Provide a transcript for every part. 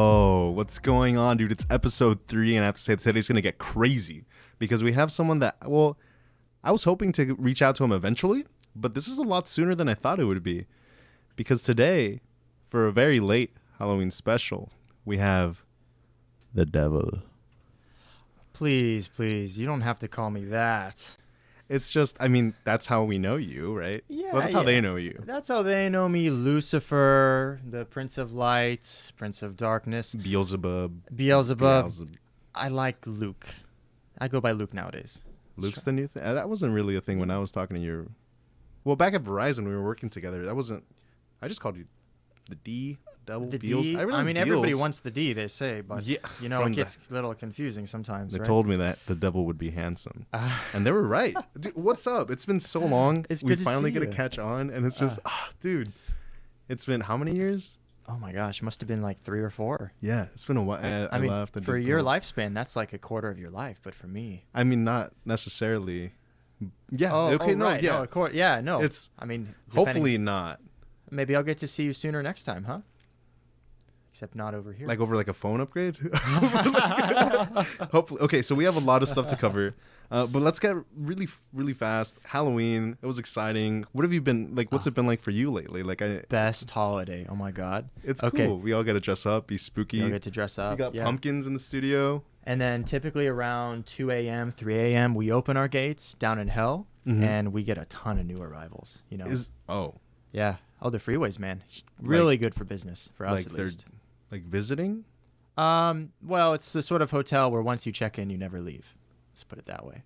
Yo, what's going on, dude? It's episode 3, and I have to say that today's going to get crazy because we have someone that, well, I was hoping to reach out to him eventually, but this is a lot sooner than I thought it would be. Because today, for a very late Halloween special, we have the devil. Please, you don't have to call me that. It's just, I mean, that's how we know you, right? Yeah, well, that's how they know you. That's how they know me. Lucifer, the Prince of Light, Prince of Darkness. Beelzebub. I like Luke. I go by Luke nowadays. Luke's the new thing? That wasn't really a thing when I was talking to you. Well, back at Verizon, we were working together. That wasn't, I just called you the D. Devil, the Beels. D? I mean, Beels. Everybody wants the D, they say, but yeah, it gets a little confusing sometimes. They right? told me that the devil would be handsome, and they were right. Dude, what's up? It's been so long. It's we good to finally see get you. to catch on, and it's just, dude, it's been how many years? Oh my gosh, must have been like 3 or 4. Yeah, it's been a while. I mean, left and for did your the- lifespan, that's like a quarter of your life, but for me, I mean, not necessarily. Yeah. oh, okay. oh, No. right. Yeah. No, a quarter. Yeah. No. It's I mean, hopefully not. maybe I'll get to see you sooner next time, huh? Except not over here. Like over like a phone upgrade. Hopefully. Okay, so we have a lot of stuff to cover, but let's get really fast. Halloween. It was exciting. What have you been like? What's it been like for you lately? Like Best holiday. Oh my God. It's okay. cool. We all get to dress up, be spooky. You'll get to dress up. We got pumpkins in the studio. And then typically around 2 a.m., 3 a.m., we open our gates down in hell, and we get a ton of new arrivals. You know. Yeah. Oh, the freeways, man. Really good for business for us at least. Like visiting? Well, it's the sort of hotel where once you check in, you never leave. Let's put it that way.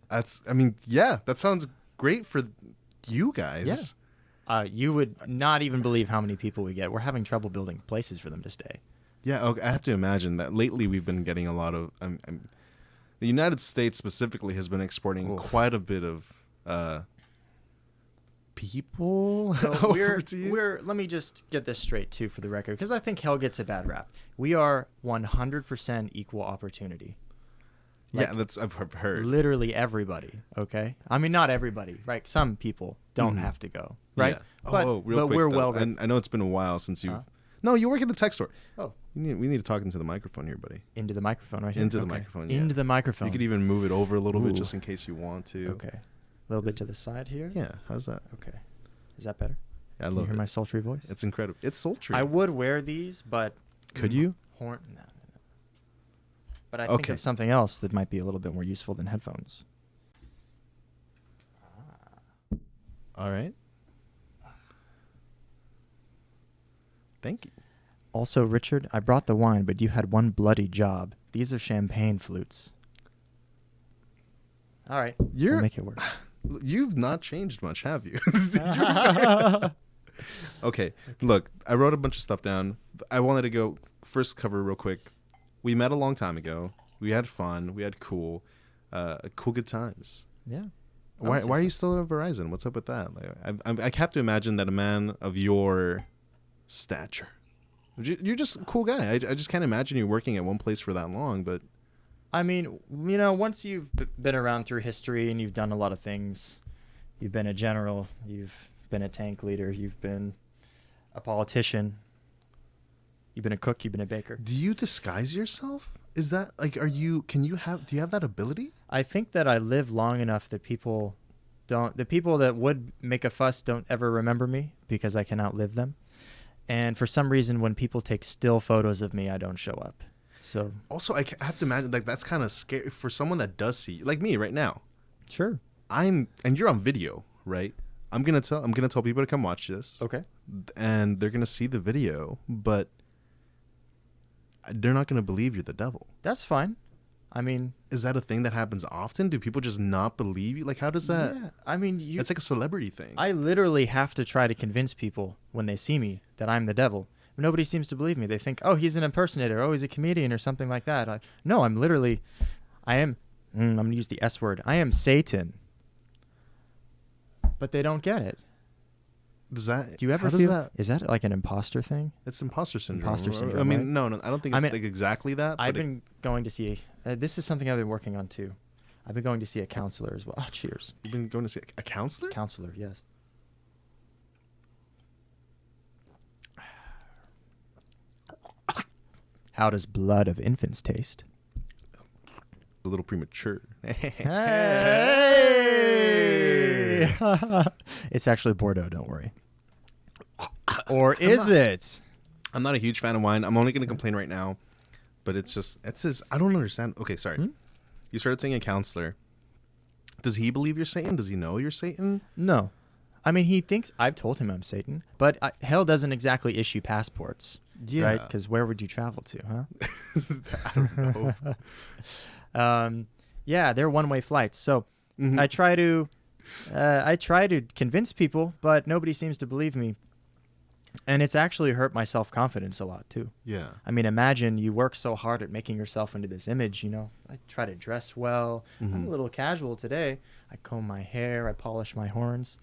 That sounds great for you guys. Yeah. You would not even believe how many people we get. We're having trouble building places for them to stay. Yeah, okay, I have to imagine that lately we've been getting a lot of... the United States specifically has been exporting quite a bit of people over to you. Let me just get this straight, too, for the record, because I think hell gets a bad rap. We are 100% equal opportunity. Yeah, that's I've heard. Literally everybody, okay? I mean, not everybody, right? Some people don't have to go, right? Yeah. But Real quick, we're though. well... I know it's been a while since you've... No, you work at a tech store. Oh. We need to talk into the microphone here, buddy. Into the microphone right here? Into the microphone, yeah. Into the microphone. You could even move it over a little bit just in case you want to. Okay. A little bit to the side here? Yeah, how's that? Okay. Is that better? Yeah, I Can love you hear it. my sultry voice? It's incredible. It's sultry. I would wear these, but... Could you? No. But I think of something else that might be a little bit more useful than headphones. All right. Thank you. Also, Richard, I brought the wine, but you had one bloody job. These are champagne flutes. All right. We'll make it work. You've not changed much, have you? Okay. Look, I wrote a bunch of stuff down. I wanted to go first cover real quick. We met a long time ago. We had fun. We had cool good times. Yeah. Why are you still at Verizon? What's up with that? Like, I have to imagine that a man of your stature, you're just a cool guy. I just can't imagine you working at one place for that long. But I mean, you know, once you've been around through history and you've done a lot of things, you've been a general, you've been a tank leader, you've been a politician, you've been a cook, you've been a baker. Do you disguise yourself? Is that like, do you have that ability? I think that I live long enough that the people that would make a fuss don't ever remember me because I can outlive them. And for some reason, when people take still photos of me, I don't show up. So also, I have to imagine like that's kind of scary for someone that does see you, like me right now. Sure. And you're on video, right? I'm gonna tell people to come watch this. Okay. And they're gonna see the video, but they're not gonna believe you're the devil. That's fine. I mean, is that a thing that happens often? Do people just not believe you? Like, how does that? Yeah, I mean, it's like a celebrity thing. I literally have to try to convince people when they see me that I'm the devil. Nobody seems to believe me. They think, oh, he's an impersonator. Oh, he's a comedian or something like that. No, I'm literally, I'm going to use the S word. I am Satan. But they don't get it. Does that? Do you ever feel that? Is that like an imposter thing? It's imposter syndrome. Imposter syndrome. I mean, right? no, I don't think it's like exactly that. I've been going to see. This is something I've been working on too. I've been going to see a counselor as well. Oh, cheers. You've been going to see a counselor? Counselor, yes. How does blood of infants taste? A little premature. Hey! It's actually Bordeaux, don't worry. Or is it? I'm not a huge fan of wine. I'm only going to complain right now. But it's just, I don't understand. Okay, sorry. You started saying a counselor. Does he believe you're Satan? Does he know you're Satan? No. I mean, he thinks I've told him I'm Satan, but hell doesn't exactly issue passports. Yeah. Right? Because where would you travel to, huh? I don't know. Yeah, they're one-way flights. So I try to convince people, but nobody seems to believe me. And it's actually hurt my self-confidence a lot, too. Yeah. I mean, imagine you work so hard at making yourself into this image, you know. I try to dress well. I'm a little casual today. I comb my hair. I polish my horns.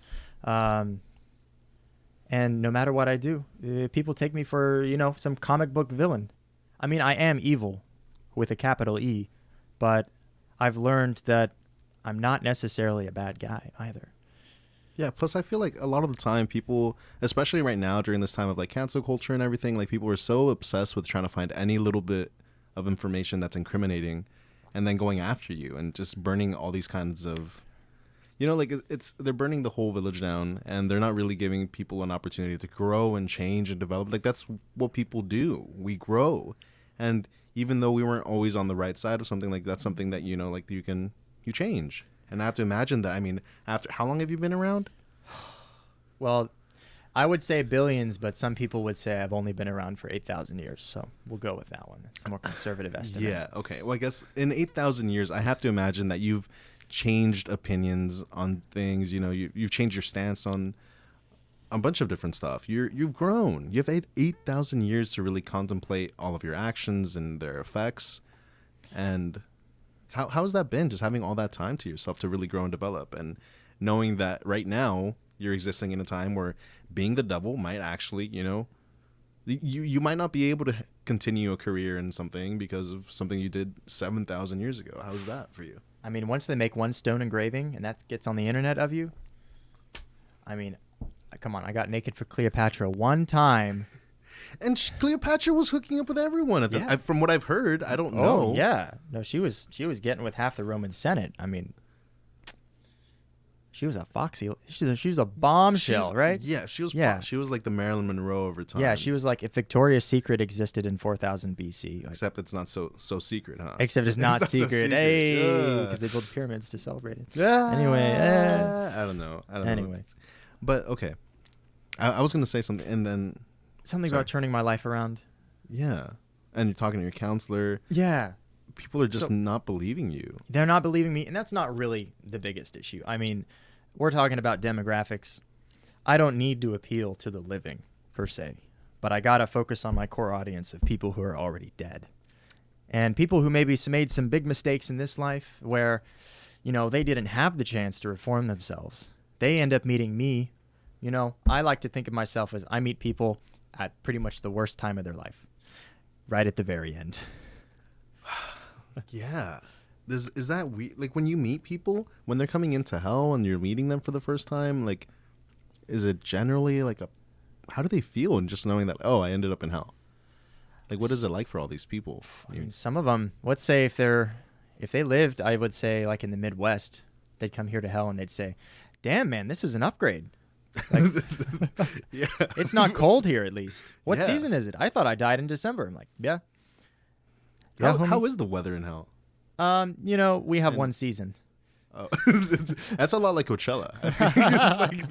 And no matter what I do, people take me for, you know, some comic book villain. I mean, I am evil with a capital E, but I've learned that I'm not necessarily a bad guy either. Yeah, plus I feel like a lot of the time people, especially right now during this time of like cancel culture and everything, like people are so obsessed with trying to find any little bit of information that's incriminating and then going after you and just burning all these kinds of, you know, like they're burning the whole village down and they're not really giving people an opportunity to grow and change and develop. Like that's what people do. We grow. And even though we weren't always on the right side of something, like that's something that, you know, like you change. And I have to imagine that. I mean, after how long have you been around? Well, I would say billions, but some people would say I've only been around for 8,000 years. So we'll go with that one. It's a more conservative estimate. Yeah. Okay. Well, I guess in 8,000 years, I have to imagine that you've changed opinions on things. You know, you've changed your stance on a bunch of different stuff. You've grown. You've had 8,000 years to really contemplate all of your actions and their effects. And how has that been, just having all that time to yourself to really grow and develop, and knowing that right now you're existing in a time where being the devil might actually, you know, you might not be able to continue a career in something because of something you did 7,000 years ago. How's that for you? I mean, once they make one stone engraving and that gets on the internet of you, I mean, come on, I got naked for Cleopatra one time. And Cleopatra was hooking up with everyone. From what I've heard, I don't know. Oh, yeah. No, she was getting with half the Roman Senate. I mean, she was a foxy. She was a bombshell, right? Yeah, she was. Yeah. She was like the Marilyn Monroe over time. Yeah, she was like if Victoria's Secret existed in 4000 BC. Like, except it's not so secret, huh? Except it's not secret. So secret. Hey, because they built pyramids to celebrate it. Yeah. Anyway, I don't know. Anyway, but okay, I was gonna say something, and then something about turning my life around. Yeah, and you're talking to your counselor. Yeah. People are just not believing you. They're not believing me, and that's not really the biggest issue. I mean, we're talking about demographics. I don't need to appeal to the living, per se, but I got to focus on my core audience of people who are already dead. And people who maybe made some big mistakes in this life where, you know, they didn't have the chance to reform themselves. They end up meeting me. You know, I like to think of myself as I meet people at pretty much the worst time of their life, right at the very end. Yeah. Is that weird? Like when you meet people, when they're coming into hell and you're meeting them for the first time, like, is it generally like how do they feel in just knowing that, oh, I ended up in hell? Like, what is it like for all these people? I mean, some of them, let's say if they lived, I would say like in the Midwest, they'd come here to hell and they'd say, damn, man, this is an upgrade. Like, yeah. It's not cold here at least. What Yeah. season is it? I thought I died in December. I'm like, yeah. How is the weather in hell? You know, we have one season. Oh, that's a lot like Coachella. It's like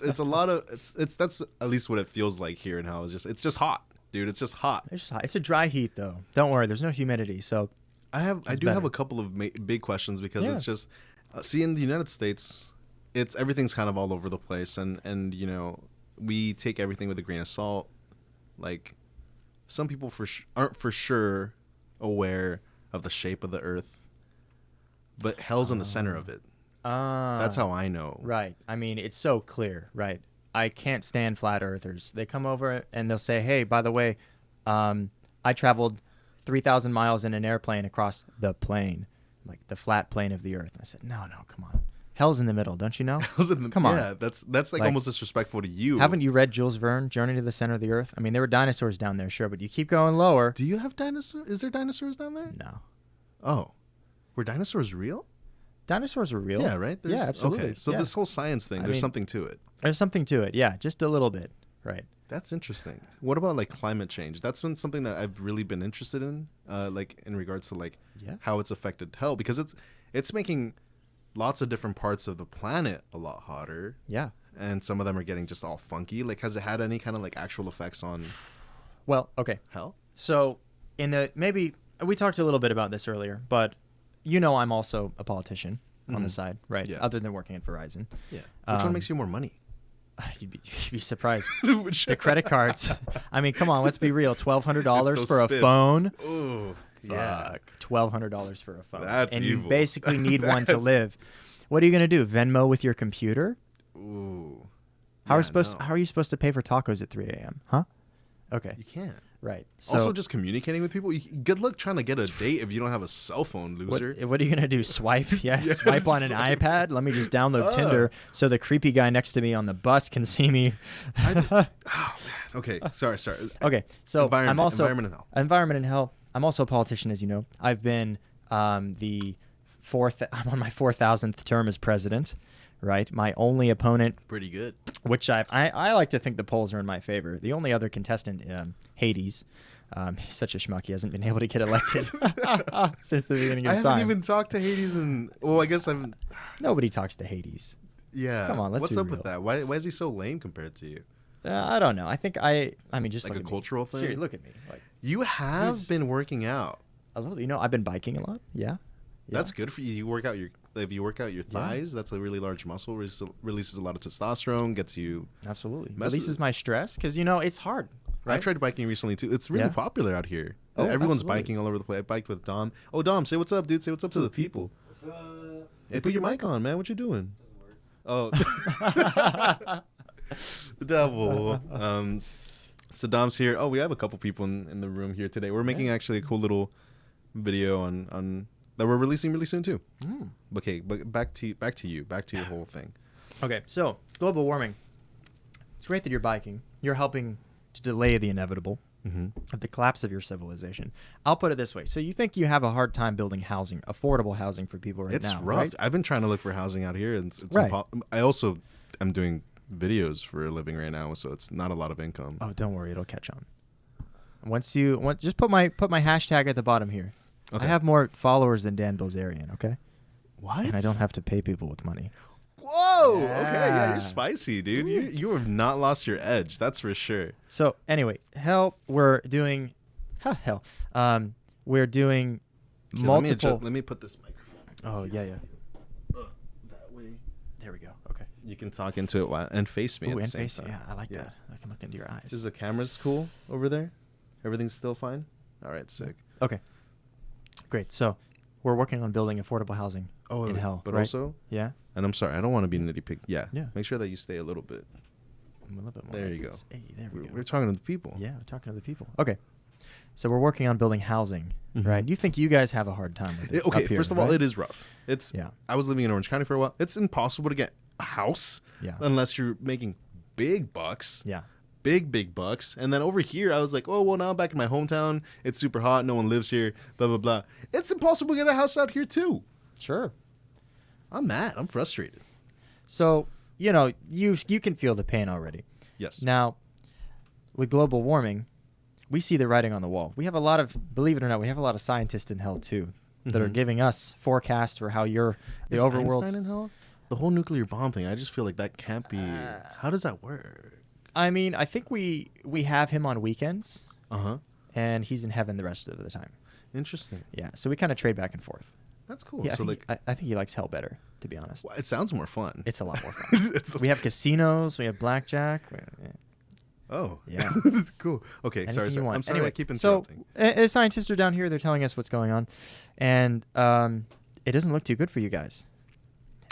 it's a lot of that's at least what it feels like here in hell. It's just hot, dude. It's just hot. It's just hot. It's a dry heat though. Don't worry, there's no humidity. So I do have a couple of big questions because it's just see, in the United States, everything's kind of all over the place, and you know, we take everything with a grain of salt. Like some people aren't for sure aware of the shape of the earth, but hell's in the center of it. That's how I know. Right. I mean, it's so clear, right? I can't stand flat earthers. They come over and they'll say, hey, by the way, I traveled 3,000 miles in an airplane across the plane, like the flat plane of the earth. And I said, no, come on. Hell's in the middle, don't you know? Come on. Yeah, that's like almost disrespectful to you. Haven't you read Jules Verne, Journey to the Center of the Earth? I mean, there were dinosaurs down there, sure, but you keep going lower. Do you have dinosaurs? Is there dinosaurs down there? No. Oh. Were dinosaurs real? Dinosaurs are real. Yeah, right? Yeah, absolutely. Okay, so yeah. this whole science thing, there's something to it. There's something to it, yeah, just a little bit, right? That's interesting. What about like climate change? That's been something that I've really been interested in, like in regards to like how it's affected hell, because it's making lots of different parts of the planet a lot hotter. Yeah. And some of them are getting just all funky. Like, has it had any kind of like actual effects on Well, okay. hell? So maybe we talked a little bit about this earlier, but I'm also a politician on the side, right? Yeah. Other than working at Verizon. Yeah. Which one makes you more money? You'd be surprised. The credit cards. I mean, come on, let's be real. $1,200 for a phone. Ooh, yeah. $1,200 for a phone. That's and evil. you basically need one to live. What are you gonna do? Venmo with your computer? Ooh. How are you supposed to pay for tacos at 3 a.m.? Huh? Okay. You can't. Right. So, Also, just communicating with people. Good luck trying to get a date if you don't have a cell phone, loser. What are you gonna do? Swipe? Yeah, Yeah, swipe on an swipe. iPad. Let me just download Tinder so the creepy guy next to me on the bus can see me. Okay, sorry. Okay, so I'm also environment and hell. Environment and hell. I'm also a politician, as you know. I've been I'm on my 4,000th term as president. Right, my only opponent, Pretty good. which I like to think the polls are in my favor. The only other contestant, Hades, he's such a schmuck. He hasn't been able to get elected since the beginning of I time. haven't even talked to Hades I guess I've. Nobody talks to Hades. Yeah. Come on, let's What's be up real. with that? Why is he so lame compared to you? I don't know. I think I mean, just Like look a at cultural me. thing? Seriously, look at me. Like You have been working out. a little. I've been biking a lot. Yeah. That's good for you. If you work out your thighs, that's a really large muscle. Releases a lot of testosterone. Gets you. Absolutely. Messes- Releases my stress because it's hard. Right? I tried biking recently too. It's really Yeah. popular out here. Oh, Everyone's absolutely. biking all over the place. I biked with Dom. Oh, Dom, say what's up, dude. Say what's up to the people. Hey, put your mic on, man. What you doing? Oh, the devil. So Dom's here. Oh, we have a couple people in the room here today. We're making actually a cool little video on that we're releasing really soon too. Okay, but back to your whole thing. Okay, so global warming. It's great that you're biking. You're helping to delay the inevitable of the collapse of your civilization. I'll put it this way. So you think you have a hard time building housing, affordable housing for people right It's now, rough. right? I've been trying to look for housing out here, and it's Right. I also am doing videos for a living right now, so it's not a lot of income. Oh, don't worry, it'll catch on. Just put my hashtag at the bottom here. Okay. I have more followers than Dan Bilzerian, okay? What? And I don't have to pay people with money. Whoa! Okay, yeah, Yeah. you're spicy, dude. You have not lost your edge. That's for sure. So anyway, we're doing we're doing Here, multiple. Let me put this microphone. Oh yeah. That way There we go. Okay. you can talk into it and face me. Ooh, at the and same face. time. Yeah, I like Yeah. that. I can look into your eyes. Is the camera's cool over there? Everything's still fine. All right, sick. Okay. Great. So we're working on building affordable housing in hell. but right? also, Yeah. and I'm sorry, I don't want to be nitty picky. Yeah. Yeah. Make sure that you stay a little bit. A little bit more. There like you go. this. Hey, there we go. We're talking to the people. Yeah, we're talking to the people. Okay. So we're working on building housing, right? You think you guys have a hard time with it? Okay, up here, first of all, right? it is rough. I was living in Orange County for a while. It's impossible to get a house unless you're making big bucks. Yeah. Big bucks. And then over here, I was like, oh, well, now I'm back in my hometown. It's super hot. No one lives here. Blah, blah, blah. It's impossible to get a house out here, too. Sure. I'm mad. I'm frustrated. So, you can feel the pain already. Yes. Now, with global warming, we see the writing on the wall. We have believe it or not, we have a lot of scientists in hell too that are giving us forecasts for how the Is overworld. Einstein in hell? The whole nuclear bomb thing, I just feel like that can't be. How does that work? I mean, I think we have him on weekends, Uh-huh. and he's in heaven the rest of the time. Interesting. Yeah, so we kind of trade back and forth. That's cool. Yeah, So, I think he likes hell better, to be honest. well, it sounds more fun. It's a lot more fun. We have casinos, we have blackjack. Oh. Yeah. Cool. Okay, Anything sorry. you want. I'm sorry Anyway, I keep interrupting. So, scientists are down here. They're telling us what's going on, and it doesn't look too good for you guys.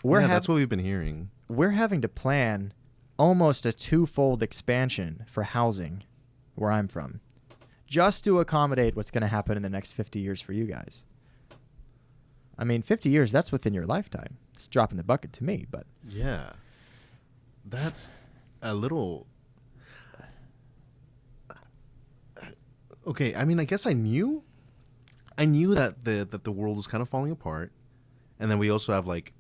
That's what we've been hearing. We're having to plan almost a twofold expansion for housing where I'm from, just to accommodate what's going to happen in the next 50 years for you guys. I mean, 50 years, that's within your lifetime. It's dropping the bucket to me, but Yeah. That's a little... Okay, I mean, I guess I knew that the world was kind of falling apart. And then we also have, like,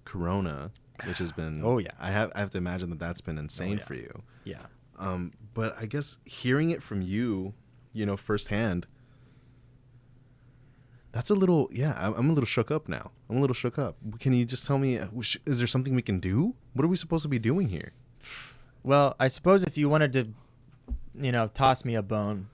Corona, which has been... Oh, yeah. I have to imagine that that's been insane for you. Yeah. But I guess hearing it from you, firsthand, that's a little... Yeah, I'm a little shook up now. I'm a little shook up. Can you just tell me, is there something we can do? What are we supposed to be doing here? Well, I suppose if you wanted to, toss me a bone,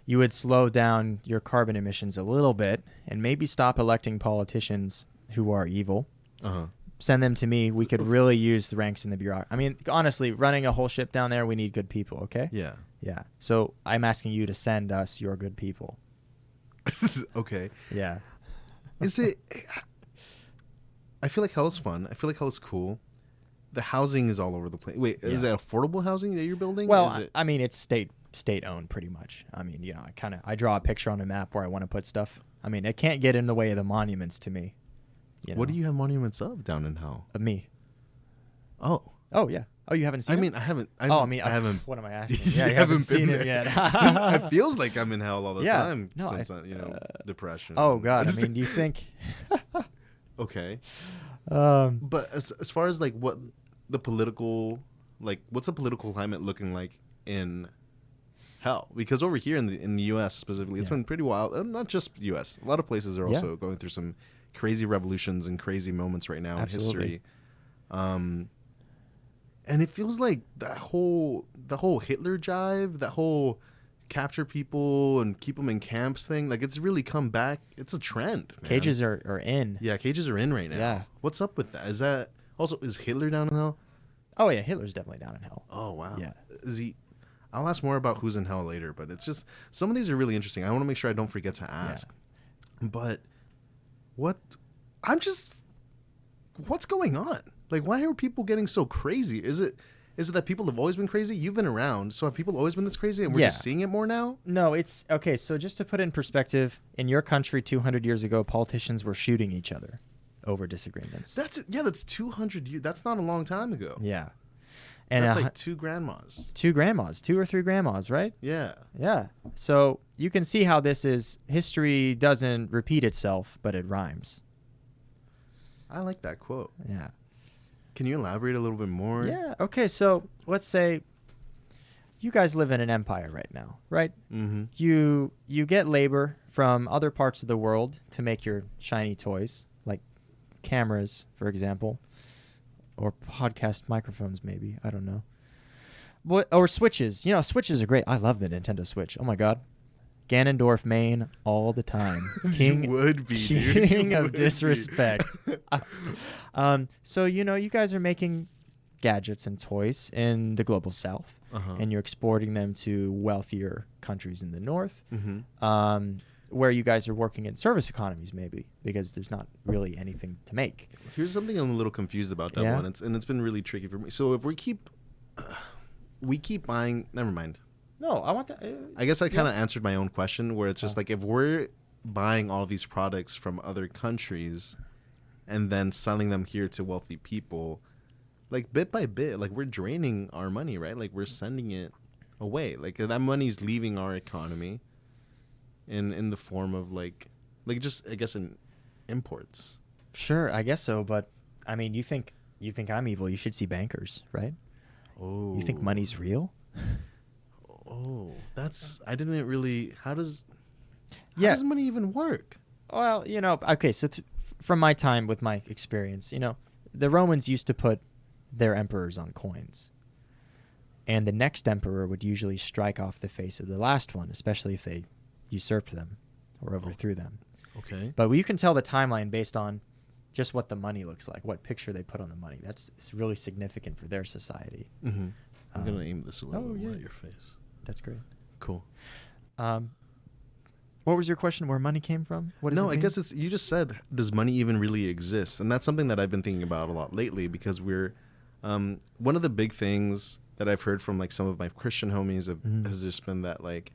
you would slow down your carbon emissions a little bit and maybe stop electing politicians who are evil. Uh-huh. Send them to me. We could really use the ranks in the bureaucracy. I mean, honestly, running a whole ship down there, we need good people, okay? Yeah. Yeah. So I'm asking you to send us your good people. Okay. Yeah. Is it... I feel like hell is fun. I feel like hell is cool. The housing is all over the place. Wait, is it affordable housing that you're building? Well, I mean, it's state owned pretty much. I mean, I draw a picture on a map where I want to put stuff. I mean, it can't get in the way of the monuments to me. What do you have monuments of down in hell? Of me. Oh. Oh, yeah. Oh, you haven't seen him? I haven't. I haven't. What am I asking? Yeah, you haven't seen him yet. It feels like I'm in hell all the time. No, since depression. Oh, God. I mean, do you think... Okay. Um, but as far as like what the political, like what's the political climate looking like in hell? Because over here in the U.S. specifically, it's been pretty wild. Not just U.S. A lot of places are also going through some crazy revolutions and crazy moments right now in history. And it feels like the whole Hitler jive, that whole capture people and keep them in camps thing, like it's really come back. It's a trend, man. Cages are in. Yeah, cages are in right now. Yeah. What's up with that? Is Hitler down in hell? Oh, yeah, Hitler's definitely down in hell. Oh, wow. Yeah. Is he... I'll ask more about who's in hell later, but it's just... Some of these are really interesting. I want to make sure I don't forget to ask. Yeah. But what's going on? Like, why are people getting so crazy? Is it that people have always been crazy? You've been around, so have people always been this crazy and we're just seeing it more now? No, it's... Okay, so just to put it in perspective, in your country 200 years ago, politicians were shooting each other over disagreements. That's 200 years. That's not a long time ago. Yeah. And that's like two grandmas. 2 or 3 grandmas, right? Yeah. Yeah. So you can see how this is... History doesn't repeat itself, but it rhymes. I like that quote. Yeah. Can you elaborate a little bit more? Yeah. Okay, so let's say you guys live in an empire right now, right? Mm-hmm. You get labor from other parts of the world to make your shiny toys, like cameras, for example, or podcast microphones, maybe. I don't know. Or switches. Switches are great. I love the Nintendo Switch. Oh my God. Ganondorf main all the time. King you would be, king dude. of disrespect. So you guys are making gadgets and toys in the global south, and you're exporting them to wealthier countries in the north, where you guys are working in service economies, maybe because there's not really anything to make. Here's something I'm a little confused about that one, and it's been really tricky for me. So if we keep buying, never mind. No, I want that. I guess I kind of answered my own question, where it's just like if we're buying all these products from other countries and then selling them here to wealthy people, like bit by bit, like we're draining our money, right? Like we're sending it away. Like that money's leaving our economy in the form of like just I guess in imports. Sure, I guess so, but I mean, you think I'm evil? You should see bankers, right? Oh, you think money's real? Oh, I didn't really. How does money even work? Well, okay. So from my time with my experience, the Romans used to put their emperors on coins, and the next emperor would usually strike off the face of the last one, especially if they usurped them or overthrew them. Okay. But you can tell the timeline based on just what the money looks like, what picture they put on the money. It's really significant for their society. Mm-hmm. I'm gonna aim this a little more at your face. That's great. Cool. What was your question? Where money came from? What does it I mean? guess you just said, does money even really exist? And that's something that I've been thinking about a lot lately, because we're one of the big things that I've heard from like some of my Christian homies has just been that like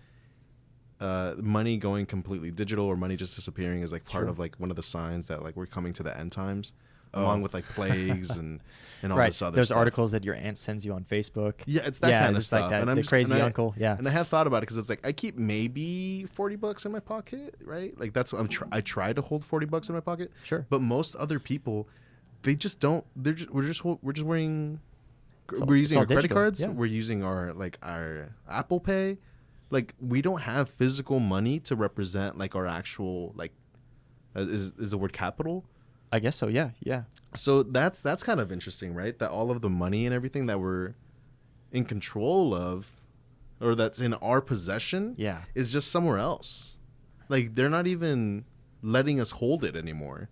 money going completely digital or money just disappearing is like part of like one of the signs that like we're coming to the end times. along with like plagues and all right. this other Those stuff. articles that your aunt sends you on Facebook. Yeah, it's that kind of just like stuff. that, And I'm the just, crazy and I- uncle. Yeah. And I have thought about it because it's like I keep maybe $40 in my pocket, right? Like that's what I try to hold $40 in my pocket. Sure. But most other people, they just don't. We're just wearing. all- We're it's using all our credit digital, cards. yeah. We're using our Apple Pay. Like we don't have physical money to represent like our actual like is the word capital. I guess so. Yeah. Yeah. So that's kind of interesting, right? That all of the money and everything that we're in control of, or that's in our possession, Yeah. is just somewhere else. Like they're not even letting us hold it anymore.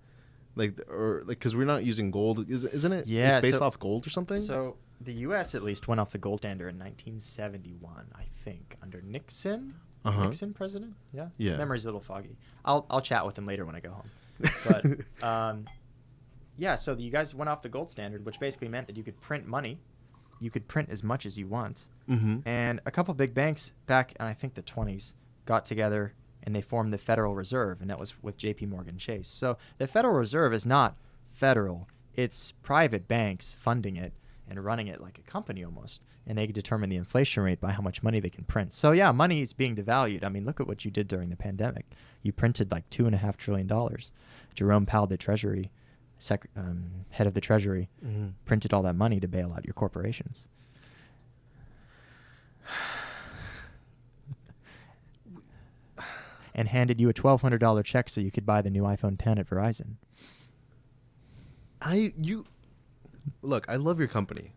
Because we're not using gold, isn't it? Yeah, it's based so- off gold or something. So the U.S. at least went off the gold standard in 1971, I think, under Nixon. Uh-huh. Nixon president. Yeah. Yeah. Memory's a little foggy. I'll chat with him later when I go home. But yeah, so you guys went off the gold standard, which basically meant that you could print money. You could print as much as you want. Mm-hmm. And a couple big banks back in, I think, the 20s got together and they formed the Federal Reserve, and that was with J.P. Morgan Chase. So the Federal Reserve is not federal. It's private banks funding it and running it like a company almost. And they determine the inflation rate by how much money they can print. So yeah, money is being devalued. I mean, look at what you did during the pandemic. You printed like $2.5 trillion. Jerome Powell, the Treasury, head of the Treasury, Mm-hmm. printed all that money to bail out your corporations. And handed you a $1,200 check so you could buy the new iPhone 10 at Verizon. Look, I love your company,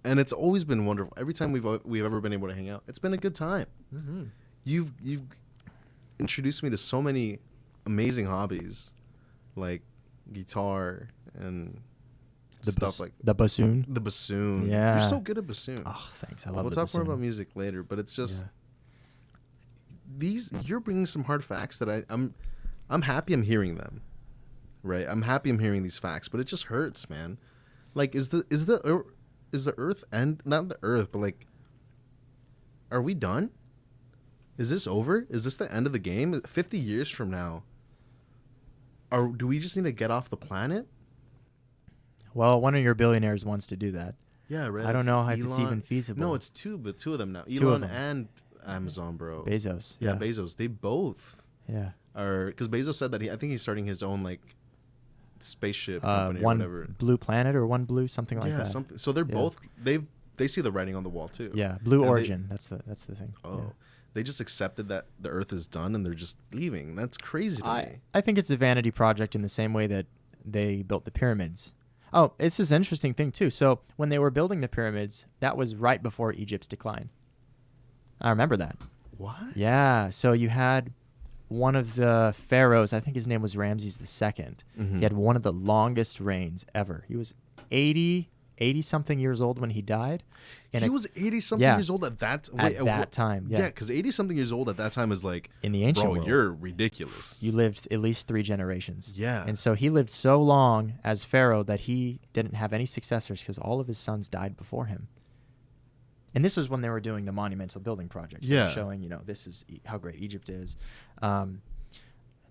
and it's always been wonderful. Every time we've ever been able to hang out, it's been a good time. Mm-hmm. You've introduced me to so many amazing hobbies, like guitar and stuff like the bassoon. the bassoon. Yeah. You're so good at bassoon. Oh, thanks. I love We'll the talk bassoon. more about music later, but it's just Yeah. you're bringing some hard facts that I'm happy I'm hearing them. Right? I'm happy I'm hearing these facts, but it just hurts, man. Like is the earth and not the earth, but like are we done? Is this over? Is this the end of the game? 50 years from now, do we just need to get off the planet? Well, one of your billionaires wants to do that. Yeah, right. I don't know if it's Elon. even feasible. No, it's two of them now. Two of Elon them. and Amazon, bro. Bezos. Yeah, Bezos. They both Yeah. are, because Bezos said that I think he's starting his own like spaceship company or One whatever. Blue Planet or One Blue, something like Yeah, that. something. So they're Yeah. both they see the writing on the wall too. Yeah, Blue And they- Origin. That's the thing. Oh, Yeah. they just accepted that the Earth is done and they're just leaving. That's crazy to me. I think it's a vanity project in the same way that they built the pyramids. Oh, this is an interesting thing too. So when they were building the pyramids, that was right before Egypt's decline. I remember that. What? Yeah. So you had one of the pharaohs, I think his name was Ramses II. Mhm. He had one of the longest reigns ever. He was 80 something years old when he died. And He was 80 something yeah. years old at that time. Yeah. because 80 something years old at that time is like, in the ancient bro, world. you're ridiculous. You lived at least 3 generations. Yeah. And so he lived so long as pharaoh that he didn't have any successors because all of his sons died before him. And this was when they were doing the monumental building projects. They were Yeah. showing, this is how great Egypt is.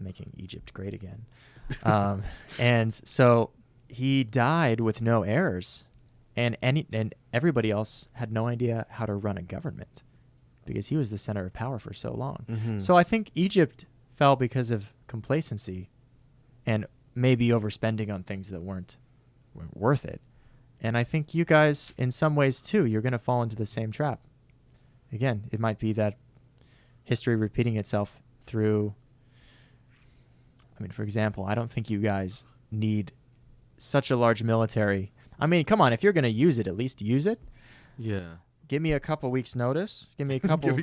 Making Egypt great again. And so he died with no heirs. And everybody else had no idea how to run a government because he was the center of power for so long. Mhm. So I think Egypt fell because of complacency and maybe overspending on things that weren't worth it. And I think you guys, in some ways too, you're going to fall into the same trap. Again, it might be that history repeating itself through, for example, I don't think you guys need such a large military. Come on, if you're going to use it, at least use it. Yeah. Give me a couple weeks notice. Give me a couple,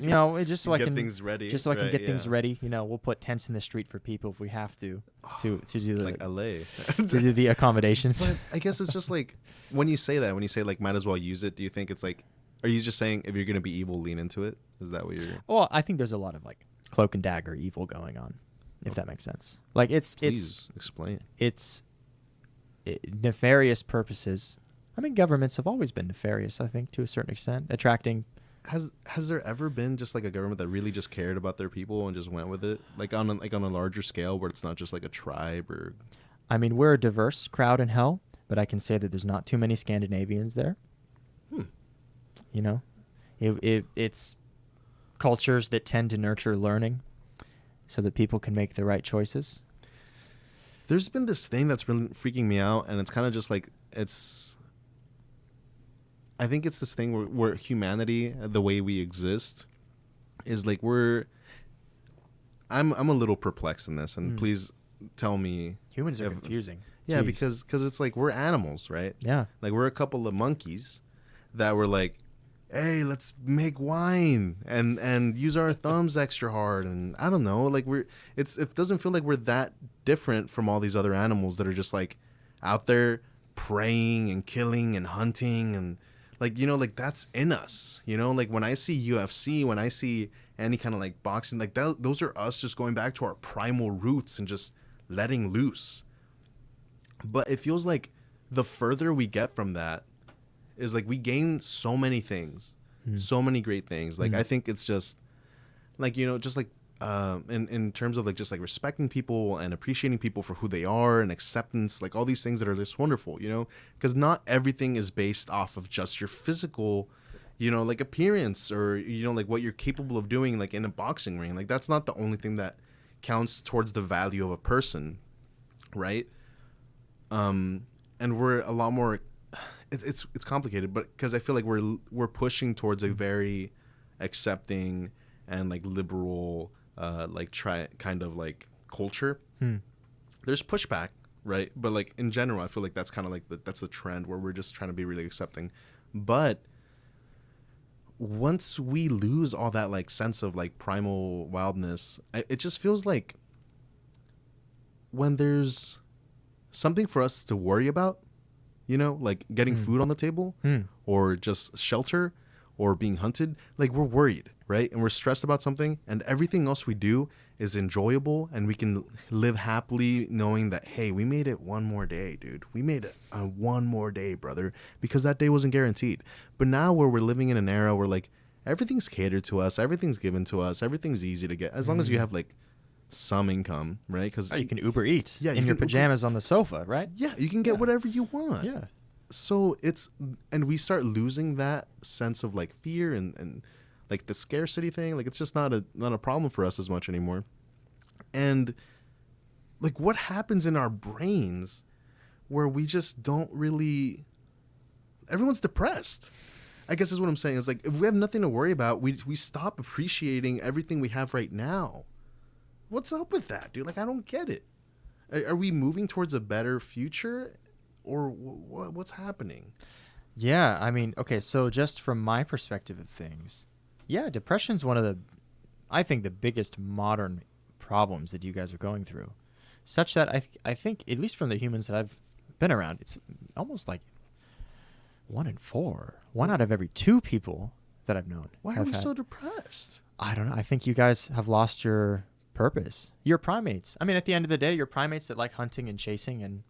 just so I Get can things ready. Just so I can Right, get things yeah. ready. We'll put tents in the street for people if we have to do It's the like LA. to do the accommodations. But I guess it's just like when you say like might as well use it, do you think it's like, are you just saying if you're going to be evil, lean into it? Is that what you're... Well, I think there's a lot of like cloak and dagger evil going on, if that makes sense. Like Please explain. it's nefarious purposes. Governments have always been nefarious, I think, to a certain extent, attracting. Has there ever been just like a government that really just cared about their people and just went with it, like on a larger scale where it's not just like a tribe or? We're a diverse crowd in hell, but I can say that there's not too many Scandinavians there. You know, it's cultures that tend to nurture learning so that people can make the right choices. There's been this thing that's really freaking me out, and it's kind of just like I think it's this thing where humanity, the way we exist, is like I'm a little perplexed in this, and please tell me. Humans are confusing. Yeah, Jeez. because it's like we're animals, right? Yeah. Like we're a couple of monkeys that were like, hey, let's make wine and use our thumbs extra hard, and I don't know, like it doesn't feel like we're that different from all these other animals that are just like out there preying and killing and hunting, and like, you know, like that's in us, you know, like when I see UFC, when I see any kind of like boxing, like those are us just going back to our primal roots and just letting loose. But it feels like the further we get from that is like we gain so many things, so many great things. Like I think it's just like, you know, just like in terms of like just like respecting people and appreciating people for who they are and acceptance, like all these things that are just wonderful, you know, because not everything is based off of just your physical, you know, like appearance or, you know, like what you're capable of doing, like in a boxing ring. Like that's not the only thing that counts towards the value of a person, right? And we're a lot more. It's complicated, but because I feel like we're pushing towards a very accepting and like liberal, like kind of like culture. There's pushback, right? But like in general, I feel like that's kind of like that's the trend where we're just trying to be really accepting. But once we lose all that like sense of like primal wildness, it just feels like when there's something for us to worry about, you know, like getting food on the table or just shelter or being hunted, like we're worried, right? And we're stressed about something, and everything else we do is enjoyable, and we can live happily knowing that, hey, we made it one more day, dude. We made it one more day, brother, because that day wasn't guaranteed. But now where we're living in an era where like everything's catered to us, everything's given to us, everything's easy to get, as long as you have like some income, right? Because you can Uber Eat in your can pajamas on the sofa, right? Yeah, you can get whatever you want. Yeah. So and we start losing that sense of like fear and like the scarcity thing. Like it's just not a problem for us as much anymore. And like what happens in our brains where we just don't really, everyone's depressed, I guess is what I'm saying. It's like if we have nothing to worry about, we stop appreciating everything we have right now. What's up with that, dude? Like, I don't get it. Are we moving towards a better future, or what's happening? Yeah, I mean, okay, so just from my perspective of things, yeah, depression's one of I think, the biggest modern problems that you guys are going through, such that I think, at least from the humans that I've been around, it's almost like 1 in 4, 1 out of every 2 people that I've known. Why are we so depressed? I don't know. I think you guys have lost your purpose. You're primates. I mean, at the end of the day, you're primates that like hunting and chasing and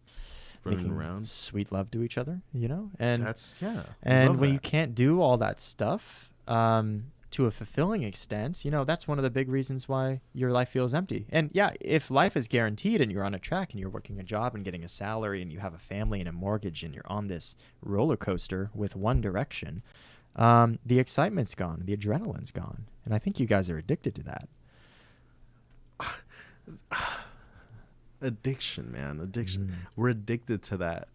running around, sweet love to each other, you know? And that's, yeah. And when you can't do all that stuff to a fulfilling extent, you know, that's one of the big reasons why your life feels empty. And yeah, if life is guaranteed and you're on a track and you're working a job and getting a salary and you have a family and a mortgage and you're on this roller coaster with one direction, the excitement's gone, the adrenaline's gone. And I think you guys are addicted to that. Addiction, man. We're addicted to that.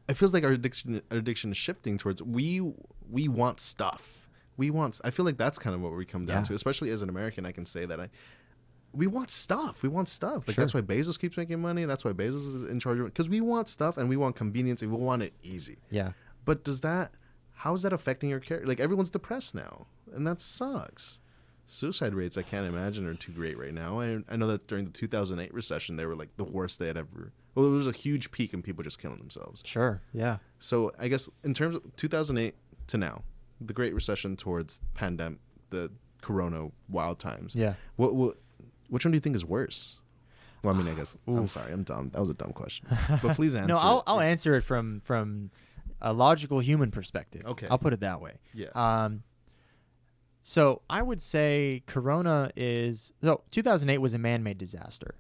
It feels like our addiction is shifting towards we want stuff. I feel like that's kind of what we come down to, especially as an American. I can say that we want stuff. Like that's why Bezos keeps making money. That's why Bezos is in charge of it, because we want stuff and we want convenience and we want it easy. Yeah. But how is that affecting your character? Like everyone's depressed now, and that sucks. Suicide rates, I can't imagine, are too great right now. I know that during the 2008 recession, they were like the worst they had ever. Well, it was a huge peak in people just killing themselves. Sure, yeah. So I guess in terms of 2008 to now, the Great Recession towards pandemic, the Corona wild times. Yeah. Which one do you think is worse? Well, I mean, I guess I'm sorry, I'm dumb. That was a dumb question, but please answer. No, I'll answer it from a logical human perspective. Okay, I'll put it that way. Yeah. So I would say 2008 was a man-made disaster.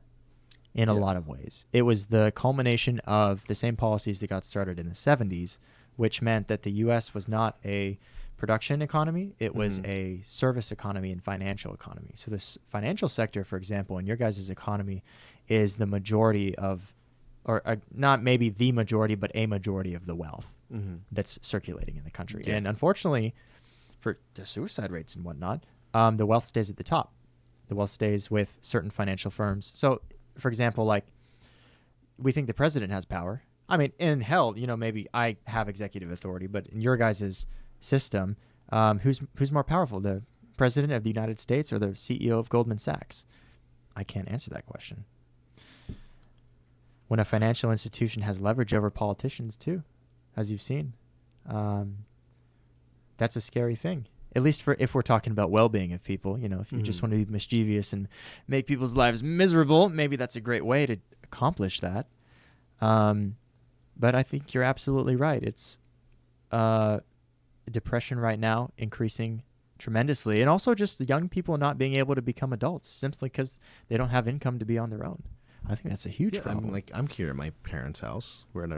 in a lot of ways. It was the culmination of the same policies that got started in the 70s, which meant that the U.S. was not a production economy. It was a service economy and financial economy. So this financial sector, for example, in your guys' economy is the majority of, or not maybe the majority, but a majority of the wealth that's circulating in the country. And unfortunately, for the suicide rates and whatnot, the wealth stays at the top. The wealth stays with certain financial firms. So, for example, like we think the president has power. I mean, in hell, maybe I have executive authority, but in your guys' system, who's more powerful, the president of the United States or the CEO of Goldman Sachs? I can't answer that question. When a financial institution has leverage over politicians too, as you've seen, that's a scary thing. At least if we're talking about well-being of people, if you just want to be mischievous and make people's lives miserable, maybe that's a great way to accomplish that. But I think you're absolutely right. It's depression right now increasing tremendously, and also just the young people not being able to become adults simply because they don't have income to be on their own. I think that's a huge problem. I'm here at my parents' house. We're at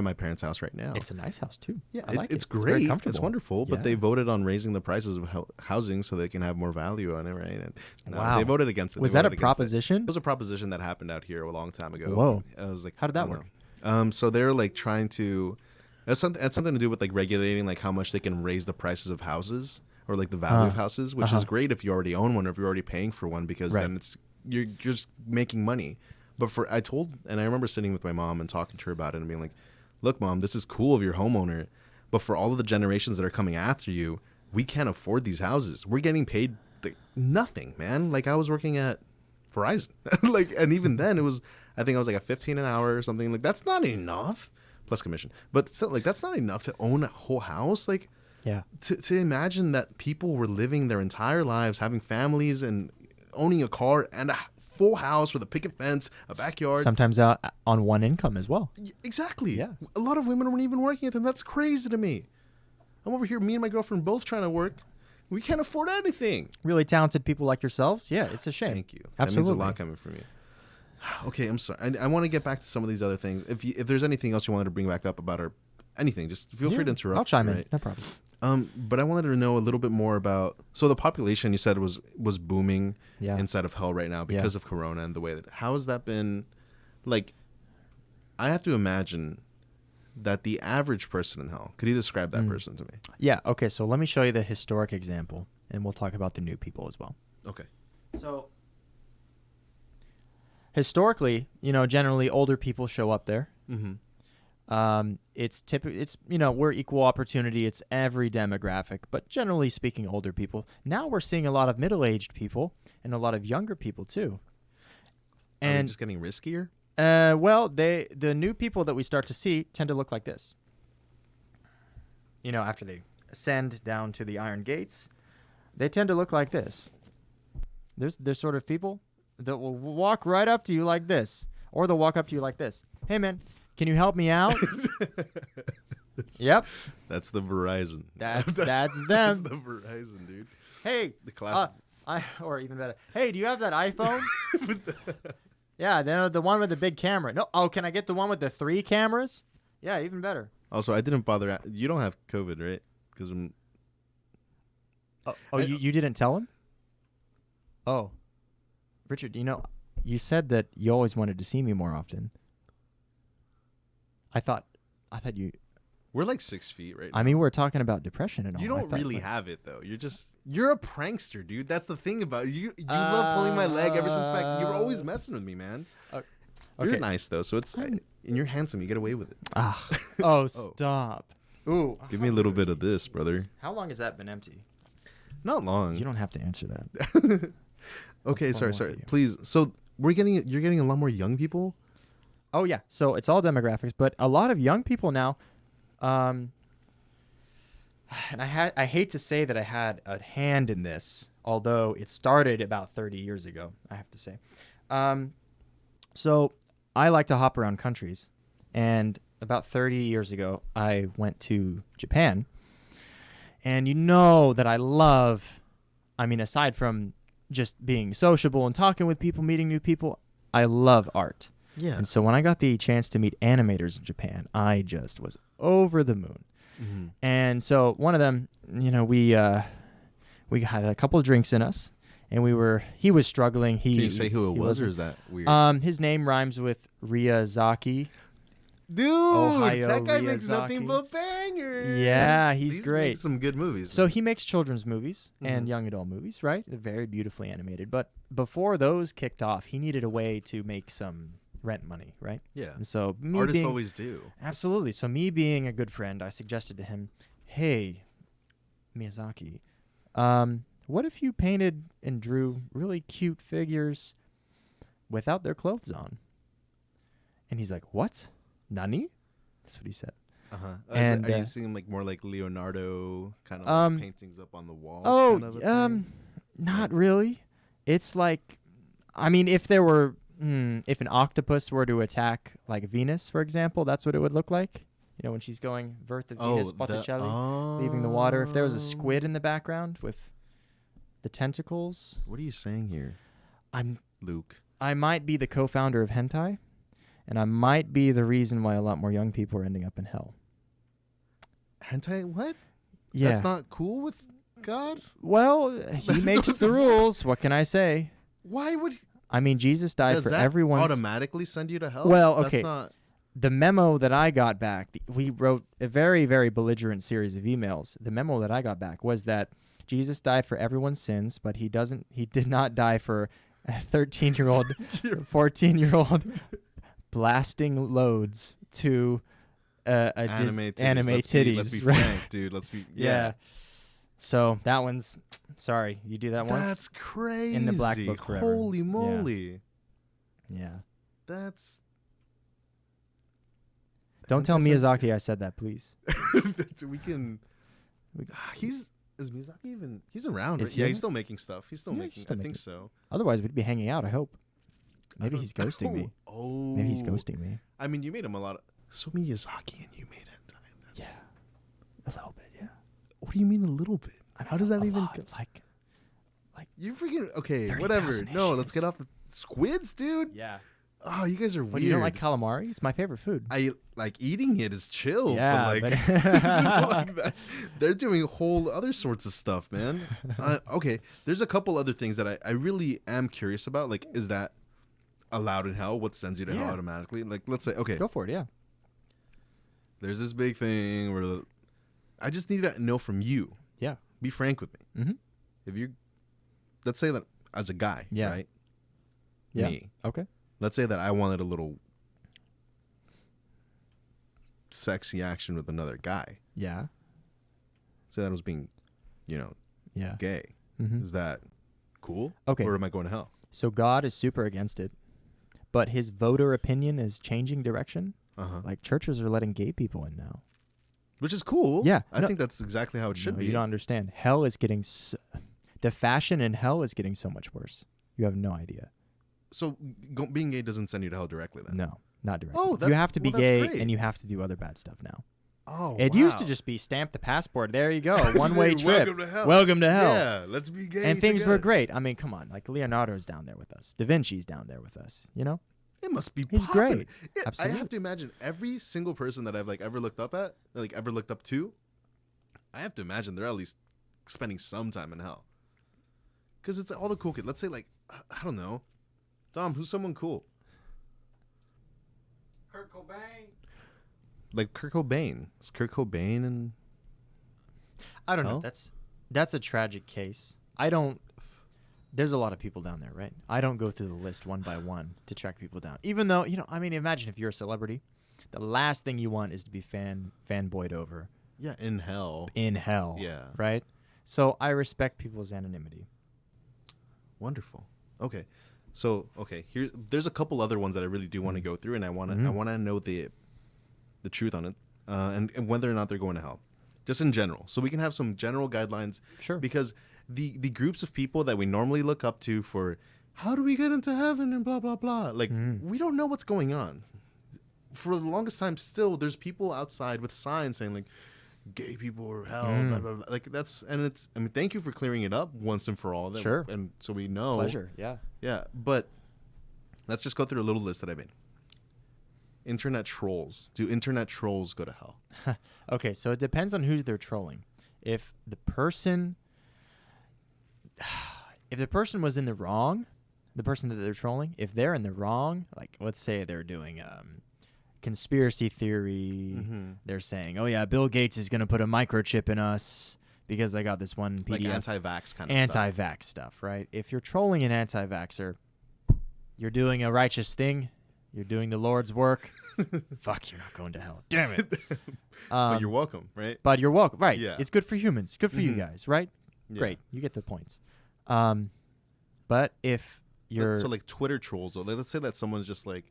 my parents' house right now. It's a nice house too. Yeah, I like it's it. great. It's very comfortable. It's wonderful. But they voted on raising the prices of housing so they can have more value on it, right? And wow, they voted against it. Was that a proposition? It was a proposition that happened out here a long time ago. Whoa! I was like, how did that work? So they're like trying to. It had something to do with like regulating like how much they can raise the prices of houses or like the value of houses, which is great if you already own one or if you're already paying for one because then you're just making money. But I remember sitting with my mom and talking to her about it and being like, look, Mom, this is cool if you're a homeowner, but for all of the generations that are coming after you, we can't afford these houses. We're getting paid nothing, man. Like I was working at Verizon, and even then I think I was like a 15 an hour or something. Like that's not enough plus commission, but still like that's not enough to own a whole house. Like to imagine that people were living their entire lives, having families and owning a car and a full house with a picket fence, a backyard. Sometimes on one income as well. Exactly. Yeah. A lot of women weren't even working at them. That's crazy to me. I'm over here, me and my girlfriend both trying to work. We can't afford anything. Really talented people like yourselves. Yeah, it's a shame. Thank you. Absolutely. That means a lot coming from you. Okay, I'm sorry. I want to get back to some of these other things. If there's anything else you wanted to bring back up about anything, just feel free to interrupt. I'll chime in. No problem. But I wanted to know a little bit more about. So the population you said was booming inside of hell right now because of Corona and the way that. How has that been? Like, I have to imagine that the average person in hell. Could you describe that person to me? Yeah. Okay. So let me show you the historic example, and we'll talk about the new people as well. Okay. So historically, generally older people show up there. Mm-hmm. It's we're equal opportunity. It's every demographic, but generally speaking, older people. Now we're seeing a lot of middle-aged people and a lot of younger people too. And are they just getting riskier? Well, the new people that we start to see tend to look like this. After they ascend down to the iron gates, they tend to look like this. There's sort of people that will walk right up to you like this, or they'll walk up to you like this. Hey, man. Can you help me out? Yep. That's the Verizon. That's them. That's the Verizon, dude. Hey. The classic. Or even better. Hey, do you have that iPhone? Yeah, the one with the big camera. No. Oh, can I get the one with the 3 cameras? Yeah, even better. Also, I didn't bother. You don't have COVID, right? Because you didn't tell him? Oh. Richard, you said that you always wanted to see me more often. I thought you. We're like 6 feet right now. I mean, we're talking about depression and all. You don't really have it though. You're a prankster, dude. That's the thing about you. You love pulling my leg ever since back. You were always messing with me, man. Okay. You're nice though, so it's and you're handsome. You get away with it. Oh, stop. Ooh. Give me a little bit of this, brother. How long has that been empty? Not long. You don't have to answer that. Okay, sorry. Please. So you're getting a lot more young people. Oh, yeah. So it's all demographics, but a lot of young people now, and I hate to say that I had a hand in this, although it started about 30 years ago, I have to say. So I like to hop around countries, and about 30 years ago, I went to Japan, and that I mean, aside from just being sociable and talking with people, meeting new people, I love art. Yeah. And so when I got the chance to meet animators in Japan, I just was over the moon. Mm-hmm. And so one of them, we had a couple of drinks in us, and he was struggling. Can you say who it was, or is that weird? His name rhymes with Ryazaki. Dude, Ohio that guy makes nothing Ryazaki. but bangers. Yeah, he's great. Makes some good movies. So man. he makes children's movies and young adult movies, right? They're very beautifully animated. But before those kicked off, he needed a way to make some rent money, right? Yeah. And so Artists always do. Absolutely. So me being a good friend, I suggested to him, hey, Miyazaki, what if you painted and drew really cute figures without their clothes on? And he's like, what? Nani? That's what he said. Uh-huh. And, are you seeing like more like Leonardo kind of like paintings up on the walls? kind of a thing? Not really. It's like, I mean, if an octopus were to attack like Venus, for example, that's what it would look like. When she's going Verth of Venus Botticelli, leaving the water. If there was a squid in the background with the tentacles. What are you saying here, Luke? I might be the co-founder of hentai, and I might be the reason why a lot more young people are ending up in hell. Hentai? What? Yeah. That's not cool with God? Well, he makes the rules. What can I say? Why would... I mean, Jesus died Does for that everyone's... automatically send you to hell? Well, That's okay. not... The memo that I got back, we wrote a very, very belligerent series of emails. The memo that I got back was that Jesus died for everyone's sins, but he did not die for a 13-year-old, 14-year-old blasting loads to anime titties. Let's be right? frank, dude. Let's be... Yeah. So that one's... Sorry, you do that once? That's crazy. In the black book forever. Holy moly. Yeah. That's... Don't tell Miyazaki I said that, please. we can... Is Miyazaki even... He's around, Is right? he Yeah, in he's it? still making stuff. He's still making... I think so. Otherwise, we'd be hanging out, I hope. Maybe he's ghosting me. Oh. Maybe he's ghosting me. I mean, you made him a lot of... So Miyazaki and you made hentai. Yeah. A little bit, yeah. What do you mean a little bit? How does that even... Like You freaking... Okay, 30,000 whatever. No, let's issues. get off the... Squids, dude? Yeah. Oh, you guys are weird. What, you don't like calamari? It's my favorite food. I like eating it is chill. Yeah, but like that, they're doing whole other sorts of stuff, man. Okay, there's a couple other things that I really am curious about. Like, is that allowed in hell? What sends you to hell automatically? Like, let's say, okay, Go for it, yeah. there's this big thing where I just need to know from you. Yeah. Be frank with me. Mm-hmm. If you, let's say that as a guy, right? Yeah. Me. Okay. Let's say that I wanted a little sexy action with another guy. Yeah. Say that I was being, Yeah. gay. Mm-hmm. Is that cool? Okay. Or am I going to hell? So God is super against it, but his voter opinion is changing direction. Uh-huh. Like churches are letting gay people in now. Which is cool. Yeah. I think that's exactly how it should be. You don't understand. Hell is getting... the fashion in hell is getting so much worse. You have no idea. So being gay doesn't send you to hell directly then? No, not directly. Oh, you have to be that's gay great. and you have to do other bad stuff now. Oh, It used to just be stamp the passport. There you go. One-way trip. Welcome to hell. Welcome to hell. Yeah, let's be gay And things were together. great. I mean, come on. Like Leonardo's down there with us. Da Vinci's down there with us. You know? It must be He's poppin'. great. Yeah, Absolutely. I have to imagine every single person that I've ever looked up to, I have to imagine they're at least spending some time in hell. Because it's all the cool kids. Let's say I don't know. Dom, who's someone cool? Kurt Cobain. Like Kurt Cobain. Is Kurt Cobain and... I don't know. Hell? That's a tragic case. There's a lot of people down there, right? I don't go through the list one by one to track people down. Even though, I mean, imagine if you're a celebrity, the last thing you want is to be fanboyed over. Yeah, in hell. In hell. Yeah. Right? So I respect people's anonymity. Wonderful. Okay. So, there's a couple other ones that I really do want to go through, and I want to know the truth on it, and whether or not they're going to hell. Just in general. So we can have some general guidelines. Sure. Because the groups of people that we normally look up to for how do we get into heaven and blah, blah, blah. Like, we don't know what's going on. For the longest time, still, there's people outside with signs saying, like, gay people are hell, blah, blah, blah. Like, thank you for clearing it up once and for all. Sure. And so we know. Pleasure, yeah. Yeah, but Let's just go through a little list that I made. Internet trolls. Do internet trolls go to hell? Okay, so it depends on who they're trolling. If the person was in the wrong, the person that they're trolling, if they're in the wrong, like let's say they're doing conspiracy theory, they're saying, "Oh yeah, Bill Gates is going to put a microchip in us because I got this one PDF." Like anti-vax kind of anti-vax stuff, right? If you're trolling an anti-vaxxer, you're doing a righteous thing. You're doing the Lord's work. Fuck, you're not going to hell. Damn it. But you're welcome, right? But you're welcome. Right. Yeah. It's good for humans. Good for you guys, right? Yeah. Great. You get the points. But if you're... So like Twitter trolls, though, let's say that someone's just like,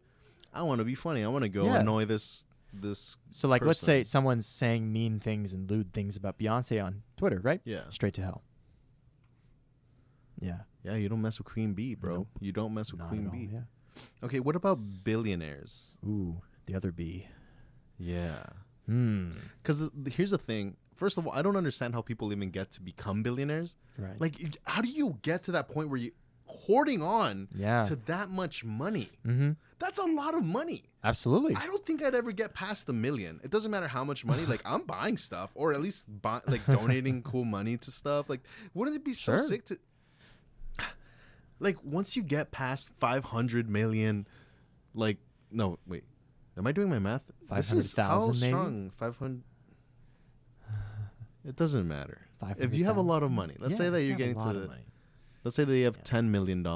I want to be funny. I want to go Yeah. annoy this So like, let's say person. someone's saying mean things and lewd things about Beyonce on Twitter, right? Yeah. Straight to hell. Yeah. Yeah, you don't mess with Queen Bee, bro. Nope. You don't mess with Not Queen at all, Bee. yeah. Okay, what about billionaires? Ooh, the other B. Yeah. Hmm. Because here's the thing. First of all, I don't understand how people even get to become billionaires. Right. Like, how do you get to that point where you hoarding on Yeah. to that much money? Mm-hmm. That's a lot of money. Absolutely. I don't think I'd ever get past the million. It doesn't matter how much money. Like, I'm buying stuff, or at least donating cool money to stuff. Like, wouldn't it be so Sure. sick to? Like, once you get past 500 million, like, no, wait, am I doing my math? This is 500,000 maybe? How strong? 500. It doesn't matter. If 500,000. you have a lot of money, let's say that you're getting to, let's say that you have $10 million,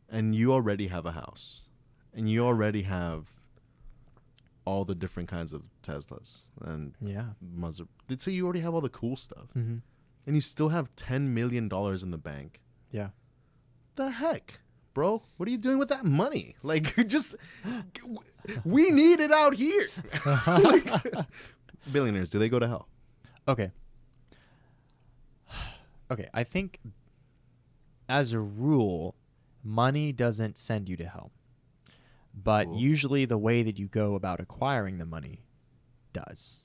and you already have a house, and you already have all the different kinds of Teslas and Yeah. Mazda. Let's say you already have all the cool stuff, Mm-hmm. and you still have $10 million in the bank. Yeah. The heck, bro? What are you doing with that money? Like, just we need it out here. Like, billionaires, do they go to hell? Okay. Okay, I think as a rule, money doesn't send you to hell. But Cool. usually the way that you go about acquiring the money is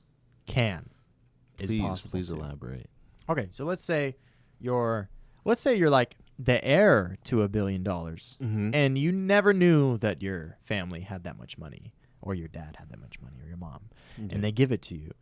possible. Please to. elaborate. Okay, so let's say you're like the heir to $1 billion, Mm-hmm. and you never knew that your family had that much money, or your dad had that much money, or your mom, and they give it to you.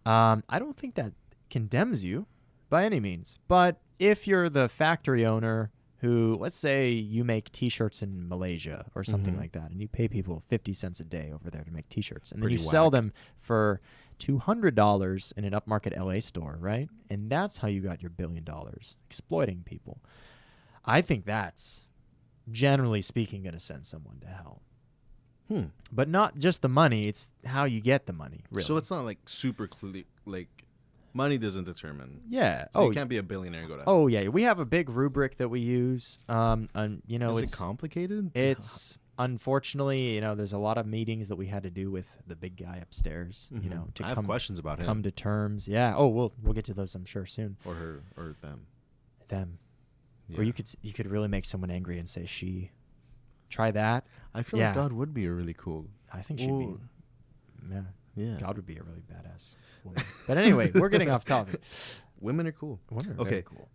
I don't think that condemns you by any means. But if you're the factory owner who, let's say you make T-shirts in Malaysia or something like that, and you pay people 50 cents a day over there to make T-shirts, and then you Pretty sell whack. them for $200 in an upmarket LA store, right? And that's how you got your $1 billion, exploiting people. I think that's, generally speaking, going to send someone to hell. But not just the money, it's how you get the money, really. So it's not like super clear, like money doesn't determine. Yeah. So you can't be a billionaire and go to hell. Oh yeah, we have a big rubric that we use. And you know, Is it's it complicated? It's unfortunately, you know, there's a lot of meetings that we had to do with the big guy upstairs. You know, to I have questions about him come to terms. Yeah. Oh, we'll get to those, I'm sure, soon. or her or them. Them. Yeah. Or you could really make someone angry and say she. Try that. I feel Yeah. like God would be a really cool. I think she'd be. Ooh. Yeah. Yeah. God would be a really badass woman. But anyway, we're getting off topic. Women are cool. Women are Okay. very cool.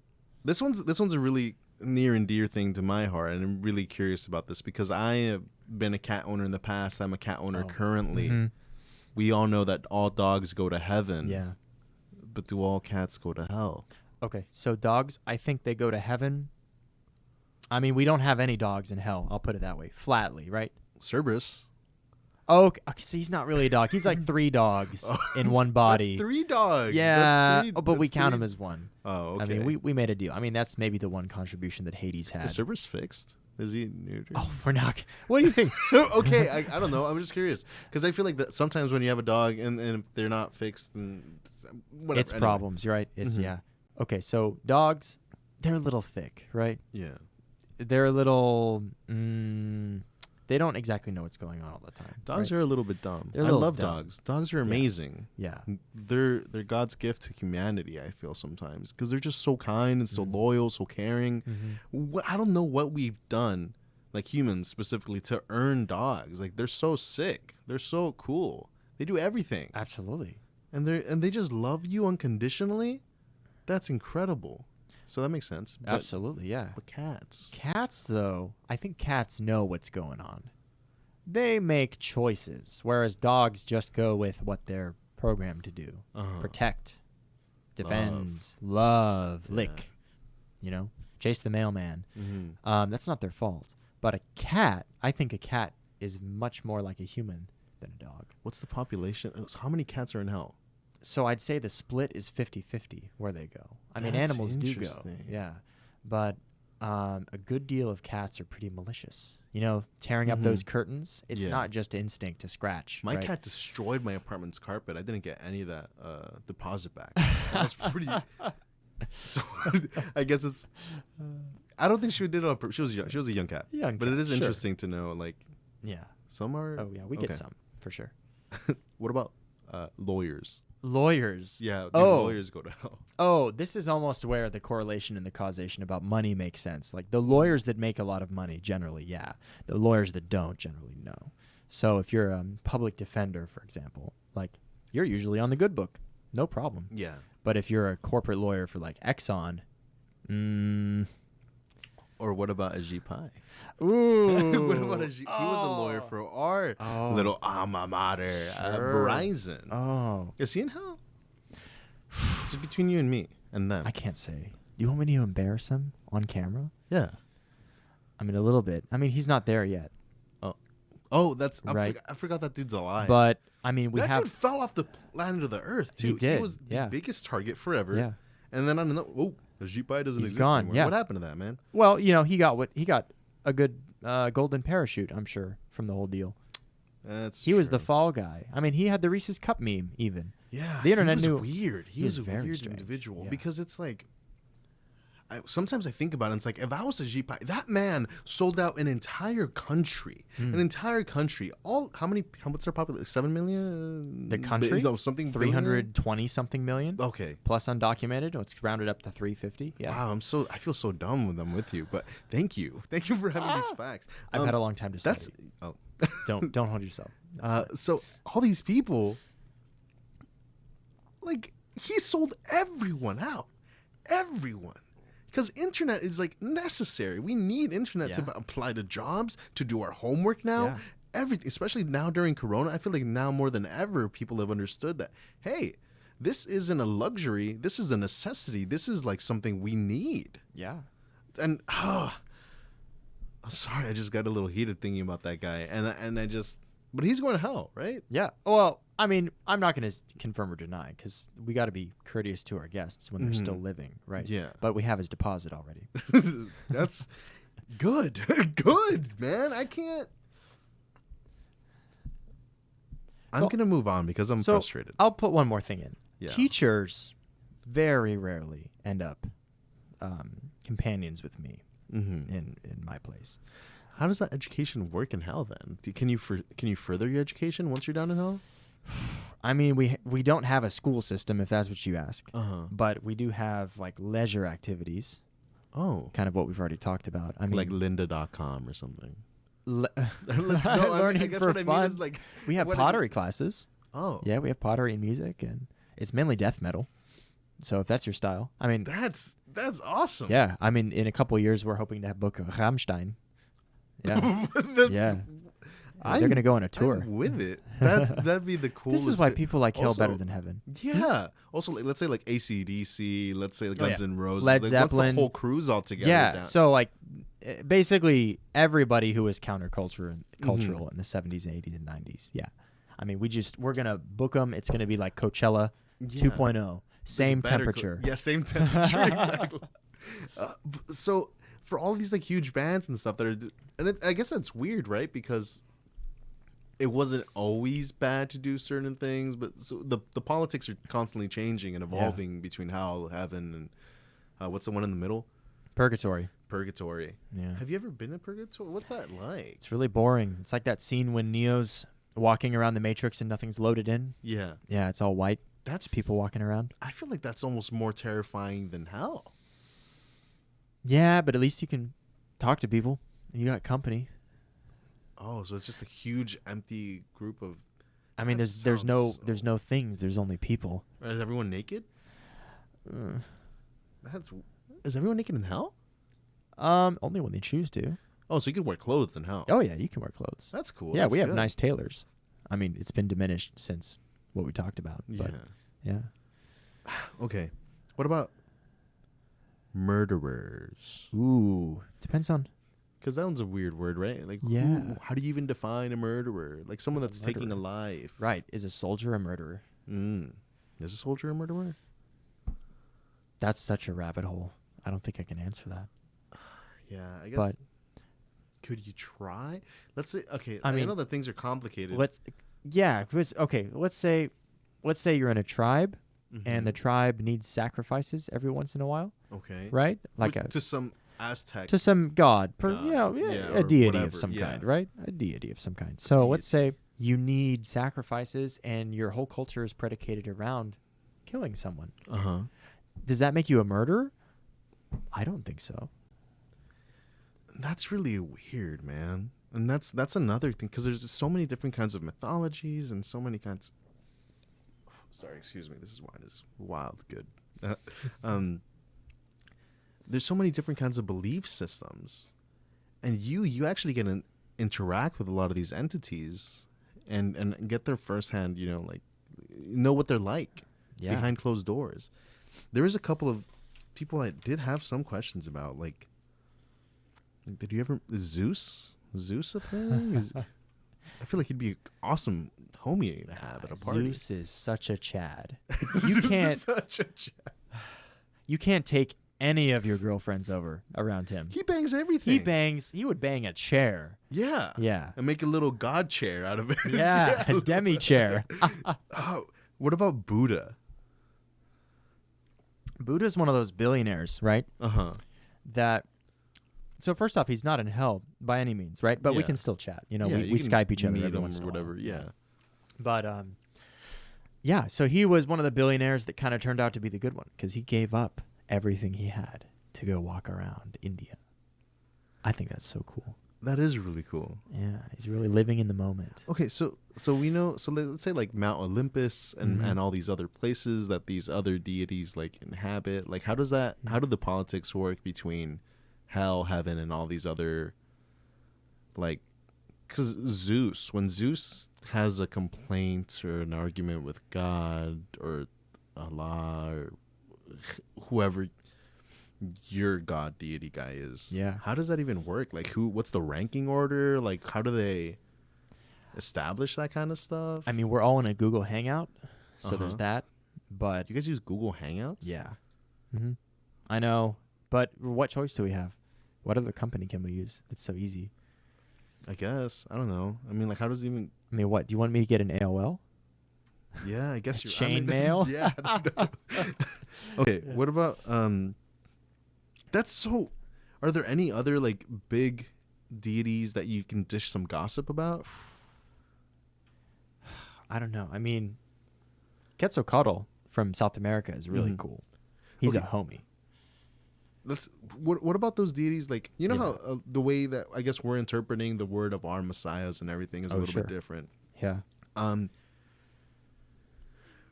This one's a really near and dear thing to my heart, and I'm really curious about this because I have been a cat owner in the past. I'm a cat owner currently. Mhm. We all know that all dogs go to heaven. Yeah. But do all cats go to hell? Okay, so dogs, I think they go to heaven. I mean, we don't have any dogs in hell. I'll put it that way, flatly, right? Cerberus. Oh, okay, so he's not really a dog. He's like 3 dogs in one body. That's 3 dogs. Yeah, That's 3, but we that's count 3. him as one. Oh, okay. I mean, we made a deal. I mean, that's maybe the one contribution that Hades had. Is Cerberus fixed? Is he neutered? Oh, we're not. What do you think? Okay, I don't know. I'm just curious because I feel like that sometimes when you have a dog and if they're not fixed, then whatever. It's Anyway. problems, right? It's Mhm. yeah. Okay, so dogs, they're a little thick, right? Yeah. They're a little. They don't exactly know what's going on all the time. Dogs right? are a little bit dumb. They're a I little love dumb. dogs. Dogs are amazing. Yeah. They're God's gift to humanity. I feel sometimes because they're just so kind and so loyal, so caring. I don't know what we've done, like humans specifically, to earn dogs. Like they're so sick. They're so cool. They do everything, Absolutely. and they just love you unconditionally. That's incredible. So that makes sense. Absolutely, yeah. But cats. Cats, though, I think cats know what's going on. They make choices, whereas dogs just go with what they're programmed to do. Protect, defend, love, lick, chase the mailman. That's not their fault. But a cat, I think a cat is much more like a human than a dog. What's the population? How many cats are in hell? So I'd say the split is 50-50 where they go. I mean, animals do go. Yeah. But a good deal of cats are pretty malicious. Tearing up those curtains, it's not just instinct to scratch. My cat destroyed my apartment's carpet. I didn't get any of that deposit back. That was pretty... So I guess it's... I don't think she did it on purpose. She was young. She was a young cat. But it is interesting to know, like... Yeah. Some are... Oh, yeah. We get some, for sure. What about lawyers? Lawyers. Yeah, lawyers go to hell. Oh, this is almost where the correlation and the causation about money makes sense. Like the lawyers that make a lot of money, generally, yeah. The lawyers that don't, generally, no. So if you're a public defender, for example, like you're usually on the good book. No problem. Yeah. But if you're a corporate lawyer for like Exxon, Or what about Ajit Pai? Ooh. What about Ajit? He was a lawyer for our little alma mater, Verizon. Oh. Is he in hell? Just between you and me and them. I can't say. Do you want me to embarrass him on camera? Yeah. I mean, a little bit. I mean, he's not there yet. Oh, that's right. I forgot that dude's alive. But I mean, that dude fell off the planet of the Earth too. He did. He was the biggest target forever. Yeah. And then I don't know. Ajit Pai doesn't exist gone. anymore. Yeah. What happened to that man? Well, he got a good golden parachute, I'm sure, from the whole deal. He was the fall guy. I mean, he had the Reese's Cup meme even. Yeah. The internet he was knew weird. He was a very weird strange. individual because it's like sometimes I think about it, and it's like if I was Ajit Pai, that man sold out an entire country. An entire country. What's their population? 7 million? The country? No, something 320 something million. Okay. Plus undocumented. It's rounded up to 350. Yeah. Wow, I feel so dumb when I'm with you, but thank you. Thank you for having these facts. I've had a long time to study. Don't hold yourself. So all these people, like, he sold everyone out. Everyone. Because internet is like necessary. We need internet to apply to jobs, to do our homework now. Yeah. Everything, especially now during Corona. I feel like now more than ever, people have understood that, hey, this isn't a luxury. This is a necessity. This is like something we need. Yeah. And I'm sorry, I just got a little heated thinking about that guy. But he's going to hell, right? Yeah. Well, I mean, I'm not going to confirm or deny because we got to be courteous to our guests when they're still living, right? Yeah. But we have his deposit already. That's good. Good, man. I can't. I'm going to move on because I'm frustrated. I'll put one more thing in. Yeah. Teachers very rarely end up companions with me in my place. How does that education work in hell then? Can you further your education once you're down in hell? I mean, we don't have a school system, if that's what you ask. But we do have like leisure activities. Oh. Kind of what we've already talked about. I mean, like lynda.com or something. Learning I guess for what fun. I mean is like we have pottery classes. Oh. Yeah, we have pottery and music, and it's mainly death metal. So if that's your style, I mean, that's awesome. Yeah, I mean, in a couple of years, we're hoping to have book Rammstein. Yeah, yeah. They're gonna go on a tour. I'm with it. That'd be the coolest. This is why people like hell also, better than heaven. Yeah. Also, let's say like AC/DC. Let's say like Guns N' Roses. Led like, Zeppelin. Once the whole crew's all together. Yeah. Down. So like, basically everybody who was cultural in the 70s and 80s and 90s. Yeah. I mean, we're gonna book them. It's gonna be like Coachella 2.0. Same temperature. Same temperature. Exactly. So for all these like huge bands and stuff that are, and I guess that's weird, right? Because it wasn't always bad to do certain things, but so the politics are constantly changing and evolving between hell, heaven, and what's the one in the middle? Purgatory. Yeah. Have you ever been to Purgatory? What's that like? It's really boring. It's like that scene when Neo's walking around the Matrix and nothing's loaded in. Yeah. Yeah, it's all white. That's people walking around. I feel like that's almost more terrifying than hell. Yeah, but at least you can talk to people and you got company. Oh, so it's just a huge empty group of. I mean, there's no things. There's only people. Is everyone naked? That's. Is everyone naked in hell? Only when they choose to. Oh, so you can wear clothes in hell. Oh yeah, you can wear clothes. That's cool. Yeah, That's we have good. nice tailors. I mean, it's been diminished since what we talked about. But yeah. Okay. What about murderers? Ooh, depends on. Because that one's a weird word, right? Like, Yeah. how do you even define a murderer? Like someone What's that's a taking a murderer? life. Right, is a soldier a murderer? Is a soldier a murderer? That's such a rabbit hole. I don't think I can answer that. Yeah, I guess. But could you try? Let's say. Okay, I I mean, know that things are complicated. let's say you're in a tribe and the tribe needs sacrifices every once in a while, Okay. right? Like to some Aztec. to some god, God, a or deity whatever, of some yeah. kind, right? A deity of some kind. So let's say you need sacrifices and your whole culture is predicated around killing someone. Does that make you a murderer? I don't think so. That's really weird, man. And that's another thing, because there's so many different kinds of mythologies and so many kinds. Sorry, excuse me. This is wine is wild good. There's so many different kinds of belief systems, and you actually get to interact with a lot of these entities, and get their firsthand, know what they're like behind closed doors. There is a couple of people I did have some questions about, like did you ever Zeus a thing? I feel like he'd be an awesome homie to have at a party. Zeus is such a Chad. You can't take any of your girlfriends over around him. He bangs everything. He would bang a chair. Yeah. Yeah. And make a little god chair out of it. Yeah, a demi chair. Oh, what about Buddha? Buddha's one of those billionaires, right? So first off, he's not in hell by any means, right? But we can still chat. We Skype each other every once in a while. Whatever, yeah. But so he was one of the billionaires that kind of turned out to be the good one because he gave up everything he had to go walk around India. I think that's so cool. That is really cool. Yeah, he's really living in the moment. Okay, so we know. So let's say like Mount Olympus and all these other places that these other deities like inhabit. Like, how do the politics work between hell, heaven, and all these other, like, because when Zeus has a complaint or an argument with God or Allah or whoever your god deity guy is, how does that even work? Like, what's the ranking order? Like, how do they establish that kind of stuff? I mean, we're all in a Google Hangout, so there's that. But you guys use Google Hangouts? Yeah. I know, but what choice do we have? What other company can we use? It's so easy. I guess. I don't know. I mean, like, how does it even... I mean, what? Do you want me to get an AOL? Yeah, I guess you're... Chain mail? Yeah. I don't know. Okay, what about... That's so... Are there any other, like, big deities that you can dish some gossip about? I don't know. I mean, Quetzalcoatl from South America is really cool. He's a homie. What about those deities? Like, you know how the way that I guess we're interpreting the word of our messiahs and everything is a little bit different. Yeah.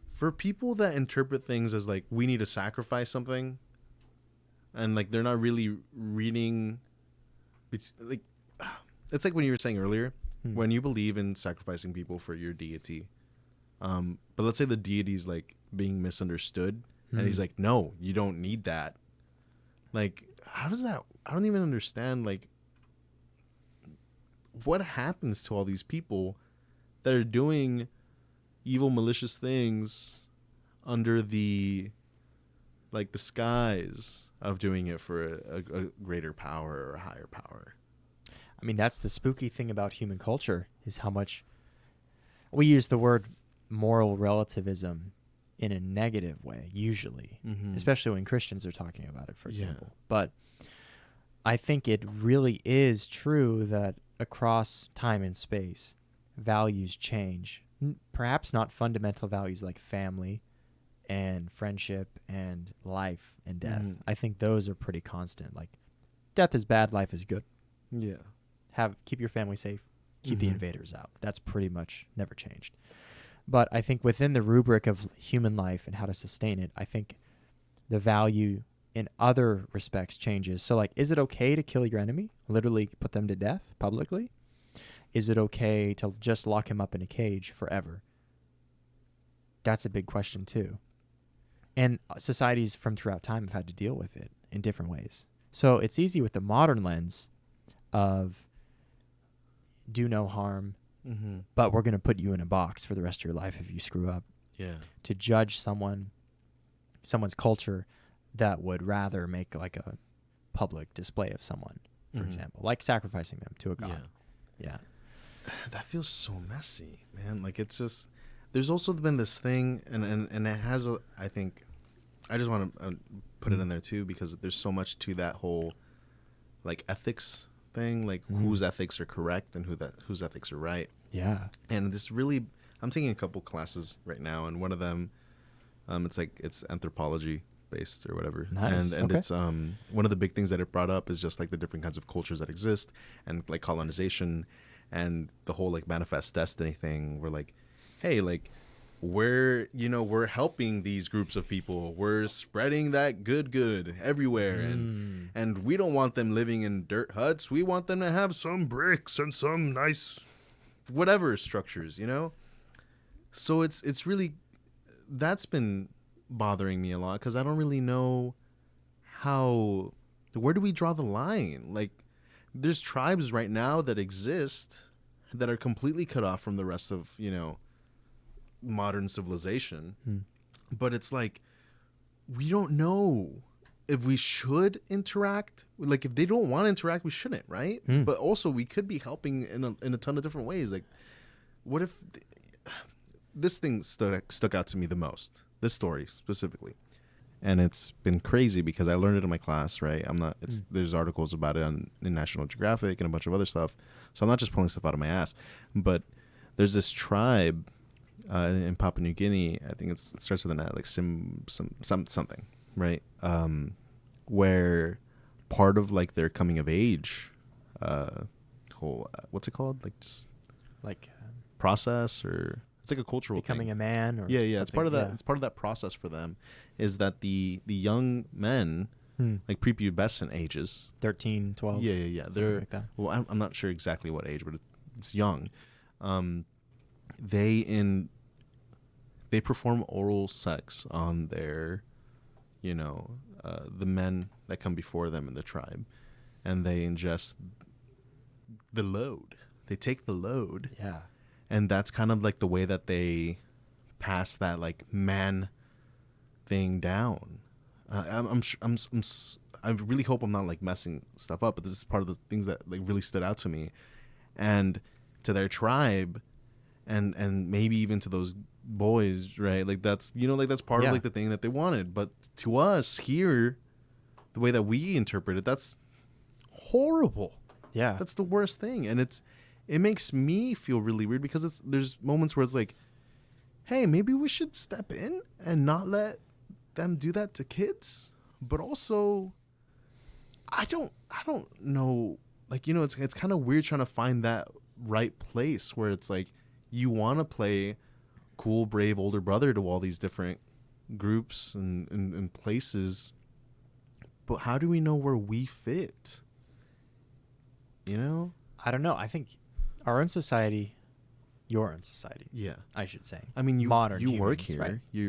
For people that interpret things as like we need to sacrifice something, and like they're not really reading, like it's like when you were saying earlier, when you believe in sacrificing people for your deity, but let's say the deity's like being misunderstood, and he's like, no, you don't need that. Like, how does that... I don't even understand, like, what happens to all these people that are doing evil, malicious things under the, like, the skies of doing it for a greater power or a higher power. I mean, that's the spooky thing about human culture, is how much we use the word moral relativism in a negative way, usually, especially when Christians are talking about it, for example. But I think it really is true that across time and space, values change. Perhaps not fundamental values like family and friendship and life and death. I think those are pretty constant. Like, death is bad, life is good. Yeah. Keep your family safe, keep the invaders out. That's pretty much never changed. But I think within the rubric of human life and how to sustain it, I think the value in other respects changes. So like, is it okay to kill your enemy? Literally put them to death publicly? Is it okay to just lock him up in a cage forever? That's a big question too. And societies from throughout time have had to deal with it in different ways. So it's easy with the modern lens of do no harm, but we're going to put you in a box for the rest of your life if you screw up. Yeah. To judge someone's culture that would rather make like a public display of someone, for example, like sacrificing them to a god. Yeah. That feels so messy, man. Like, it's just, there's also been this thing, and it has I think, I just want to put it in there too, because there's so much to that whole like ethics thing, like whose ethics are correct and whose ethics are right. Yeah. And this really, I'm taking a couple classes right now, and one of them, it's anthropology based or whatever. Nice. And okay. it's one of the big things that it brought up is just like the different kinds of cultures that exist, and like colonization, and the whole like manifest destiny thing. We're like, hey, like, we're helping these groups of people. We're spreading that good everywhere, and we don't want them living in dirt huts. We want them to have some bricks and some nice whatever structures, So it's really, that's been bothering me a lot, because I don't really know where do we draw the line? Like, there's tribes right now that exist that are completely cut off from the rest of modern civilization, but it's like, we don't know if we should interact. Like, if they don't want to interact, we shouldn't, right? But also, we could be helping in a ton of different ways. Like, what if this thing stuck out to me the most, this story specifically, and it's been crazy because I learned it in my class, right? There's articles about it in National Geographic and a bunch of other stuff, so I'm not just pulling stuff out of my ass. But there's this tribe in Papua New Guinea. I think it starts with an like something, right? Where part of like their coming of age, whole what's it called? Like, just like process, or it's like a cultural becoming thing. a man, or yeah. It's part of that. Yeah. It's part of that process for them, is that the young men, like prepubescent ages, 13, 12. Yeah. They're like that. Well, I'm not sure exactly what age, but it's young. They perform oral sex on their, the men that come before them in the tribe, and they ingest the load. They take the load. Yeah. And that's kind of like the way that they pass that like man thing down. I really hope I'm not like messing stuff up, but this is part of the things that like really stood out to me, and to their tribe, and maybe even to those boys, right? Like, that's that's part of like the thing that they wanted. But to us here, the way that we interpret it, that's horrible. Yeah. That's the worst thing, and it makes me feel really weird, because there's moments where it's like, hey, maybe we should step in and not let them do that to kids. But also, I don't know, like, it's kind of weird trying to find that right place where it's like, you want to play cool, brave older brother to all these different groups and places, but how do we know where we fit? I don't know. I think our own society, your own society. Yeah. I should say. I mean, you modern you work humans, here.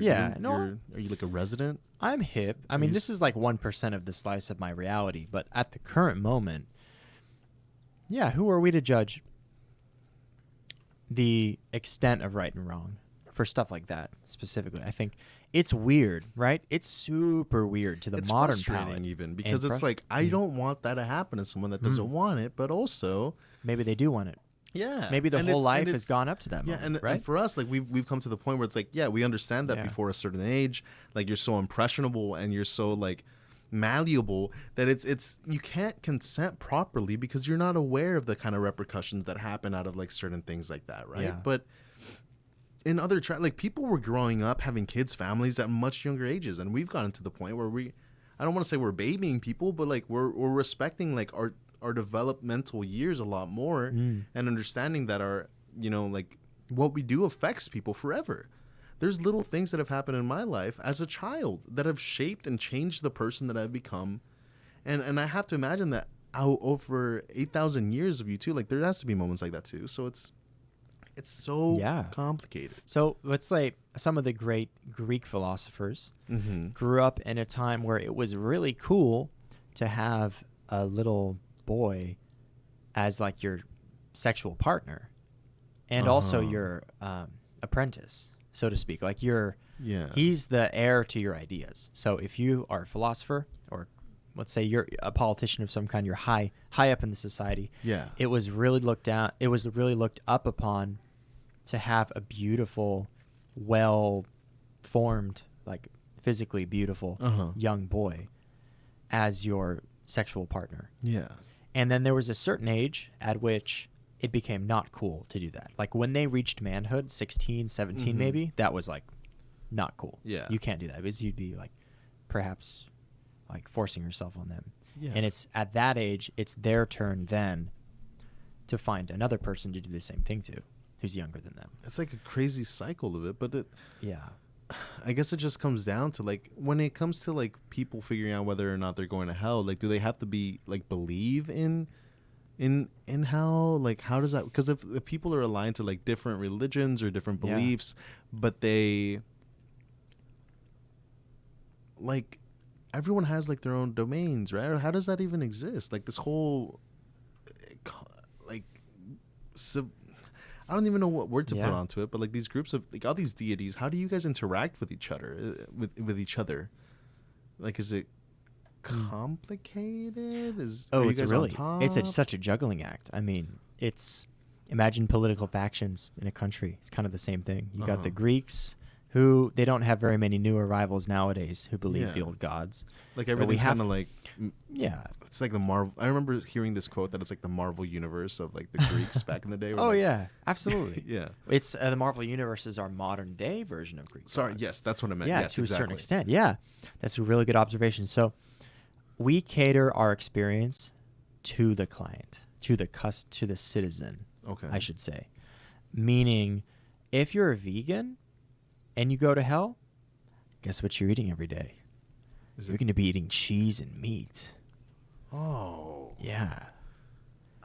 right? Are you like a resident? I'm hip. I mean, this is like 1% of the slice of my reality, but at the current moment, yeah, who are we to judge the extent of right and wrong for stuff like that specifically? I think it's weird, right? It's super weird to the modern palate. Even because it's like, I don't want that to happen to someone that doesn't want it, but also maybe they do want it. Yeah. Maybe the whole life has gone up to that moment, and, right? and for us, like, we've come to the point where it's like, yeah, we understand that before a certain age, like, you're so impressionable and you're so like malleable that it's you can't consent properly because you're not aware of the kind of repercussions that happen out of like certain things like that, right? Yeah. But in other like, people were growing up having kids, families at much younger ages, and we've gotten to the point where I don't want to say we're babying people, but like we're respecting like our developmental years a lot more, and understanding that our like what we do affects people forever. there's little things that have happened in my life as a child that have shaped and changed the person that I've become. And I have to imagine that out over 8,000 years of you too, like there has to be moments like that too. So it's so complicated. So let's say some of the great Greek philosophers grew up in a time where it was really cool to have a little boy as like your sexual partner and also your apprentice, so to speak. Like he's the heir to your ideas. So if you are a philosopher, or let's say you're a politician of some kind, you're high up in the society. Yeah. It was really looked up upon to have a beautiful, well-formed, like physically beautiful young boy as your sexual partner. Yeah. And then there was a certain age at which it became not cool to do that. Like when they reached manhood, 16, 17 maybe, that was like not cool. Yeah. You can't do that because you'd be like perhaps like forcing yourself on them. Yeah. And it's at that age, it's their turn then to find another person to do the same thing to who's younger than them. It's like a crazy cycle of it, but Yeah. I guess it just comes down to like when it comes to like people figuring out whether or not they're going to hell, like do they have to be like believe in hell? Like how does that, because if people are aligned to like different religions or different beliefs, but they like everyone has like their own domains, right? Or how does that even exist? Like this whole like I don't even know what word to put onto it, but like these groups of like all these deities, how do you guys interact with each other? With each other, like is it complicated? It's such a juggling act. I mean, imagine political factions in a country. It's kind of the same thing. You got the Greeks, who they don't have very many new arrivals nowadays who believe the old gods. Like everything's kind of like it's like the Marvel. I remember hearing this quote that it's like the Marvel universe of like the Greeks back in the day. Oh like, yeah, absolutely. Yeah, it's the Marvel universe is our modern day version of Greek. Sorry, gods. yes, that's what I meant. Yeah, yes, to exactly. a certain extent. Yeah, that's a really good observation. So we cater our experience to the client, to the citizen. Okay, I should say, meaning if you're a vegan and you go to hell, guess what you're eating every day? You're going to be eating cheese and meat. Oh. Yeah.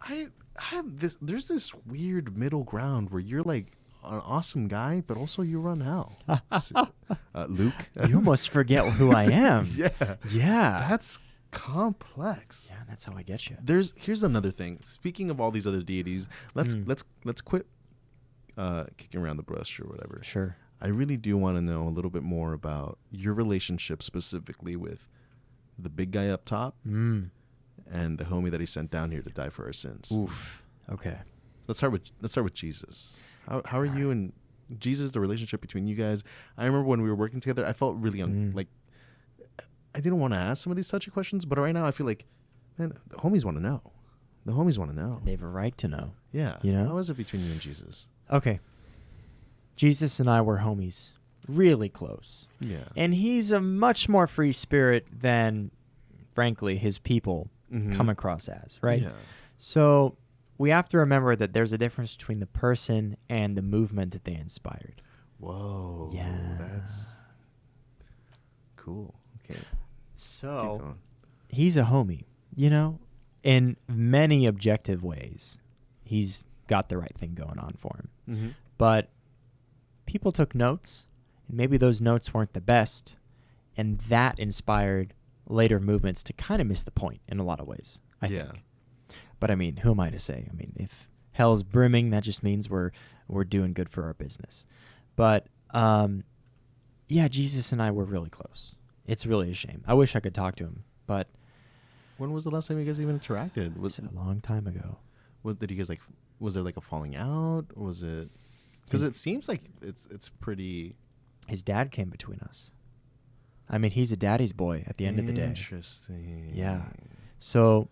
I have this. There's this weird middle ground where you're like an awesome guy, but also you run hell. Luke. You almost forget who I am. Yeah. Yeah. That's complex. Yeah, that's how I get you. Here's another thing. Speaking of all these other deities, let's quit kicking around the bush or whatever. Sure. I really do want to know a little bit more about your relationship specifically with the big guy up top and the homie that he sent down here to die for our sins. Oof. Okay. Let's start with Jesus. How are you and Jesus, the relationship between you guys? I remember when we were working together, I felt really like I didn't want to ask some of these touchy questions, but right now I feel like, man, the homies want to know. The homies want to know. They have a right to know. Yeah. You know? How is it between you and Jesus? Okay. Jesus and I were homies, really close. Yeah. And he's a much more free spirit than, frankly, his people come across as, right? Yeah. So we have to remember that there's a difference between the person and the movement that they inspired. Whoa. Yeah. That's cool. Okay. So he's a homie, you know, in many objective ways. He's got the right thing going on for him. Mm-hmm. But people took notes, and maybe those notes weren't the best, and that inspired later movements to kind of miss the point in a lot of ways, I think. But I mean, who am I to say? I mean, if hell's brimming, that just means we're doing good for our business. But yeah, Jesus and I were really close. It's really a shame. I wish I could talk to him, but when was the last time you guys even interacted? Was it a long time ago? Did you guys was there like a falling out, or was it? Because it seems like it's pretty. His dad came between us. I mean, he's a daddy's boy at the end of the day. Interesting. Yeah. So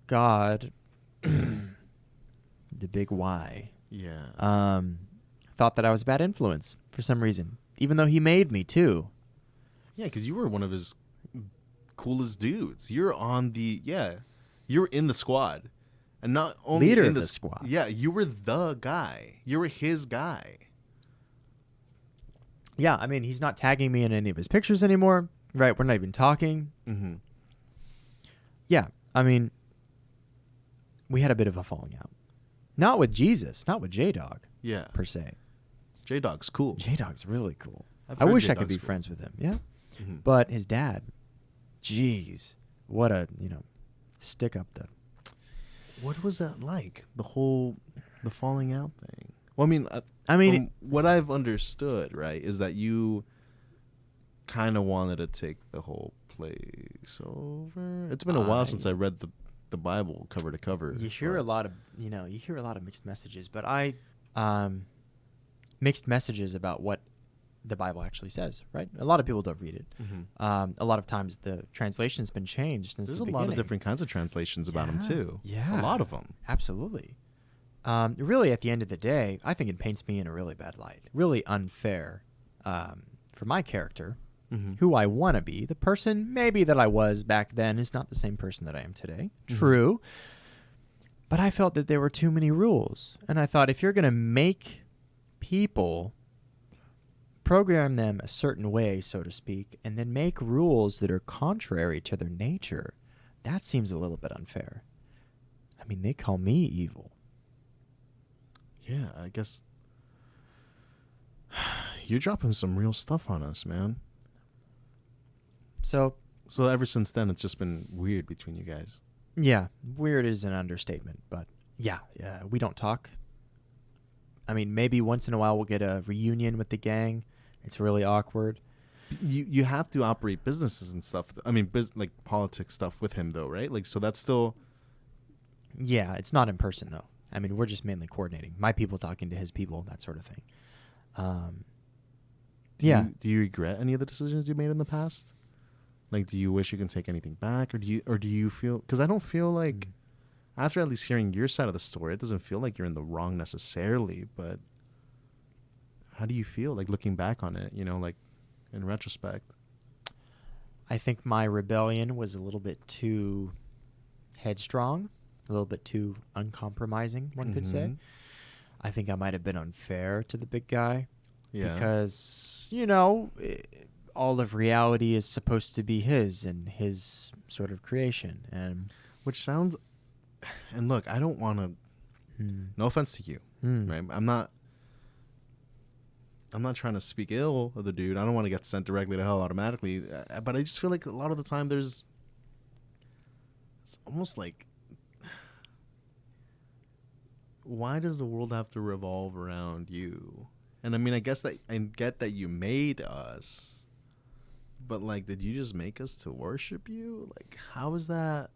God, the big Y, thought that I was a bad influence for some reason, even though he made me too. Yeah, because you were one of his coolest dudes. You're on the you're in the squad. And not only leader in of the squad. Yeah, you were the guy. You were his guy. yeah, I mean, he's not tagging me in any of his pictures anymore. Right? We're not even talking. Mm-hmm. Yeah, I mean, we had a bit of a falling out. Not with Jesus, not with J-Dog, Yeah. per se. J-Dog's cool. J-Dog's really cool. I've I heard wish I could J-Dog's be cool. friends with him. Yeah. Mm-hmm. But his dad, jeez, what a, stick up the... What was that like? The falling out thing. Well, I mean, from what I've understood, right, is that you kind of wanted to take the whole place over. It's been a while since I read the Bible cover to cover. You hear a lot of mixed messages, but mixed messages about what the Bible actually says, right? A lot of people don't read it. Mm-hmm. A lot of times the translation's been changed since There's the a beginning. lot of different kinds of translations about them too. Yeah. A lot of them. Absolutely. Really, at the end of the day, I think it paints me in a really bad light. Really unfair for my character, Mm-hmm. who I want to be. The person maybe that I was back then is not the same person that I am today. Mhm. True. But I felt that there were too many rules. And I thought if you're going to make people program them a certain way, so to speak, and then make rules that are contrary to their nature, that seems a little bit unfair. I mean, they call me evil. Yeah, I guess you're dropping some real stuff on us, man. So, ever since then, it's just been weird between you guys. yeah, weird is an understatement, but yeah, we don't talk. I mean, maybe once in a while we'll get a reunion with the gang. It's really awkward. You have to operate businesses and stuff. I mean, like politics stuff with him, though, right? Like, so that's still... Yeah, it's not in person, though. I mean, we're just mainly coordinating. My people talking to his people, that sort of thing. Do you regret any of the decisions you made in the past? Like, do you wish you can take anything back, or do you feel? Because I don't feel like, after at least hearing your side of the story, it doesn't feel like you're in the wrong necessarily. But how do you feel, like looking back on it? Like in retrospect. I think my rebellion was a little bit too headstrong, a little bit too uncompromising, one could say. Mhm. I think I might have been unfair to the big guy. Yeah. Because, all of reality is supposed to be his and his sort of creation. And Which sounds, and look, I don't want to. No offense to you, right? I'm not trying to speak ill of the dude. I don't want to get sent directly to hell automatically, but I just feel like a lot of the time it's almost like, why does the world have to revolve around you? And I mean, I get that you made us, but like, did you just make us to worship you? Like, how is that?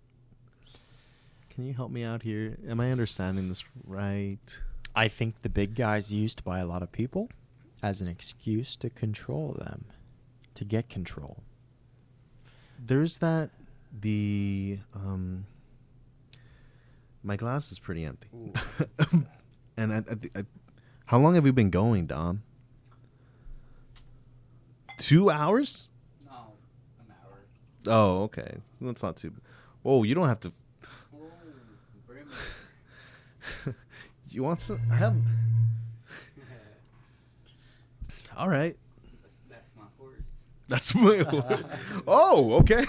Can you help me out here? Am I understanding this right? I think the big guy's used by a lot of people as an excuse to control them, to get control. There's that, my glass is pretty empty. And I how long have you been going, Dom? 2 hours? No, an hour. Oh, okay. That's not too... Whoa, you don't have to... Oh, bring You want some? I have... All right. That's my horse. That's my... Oh, okay.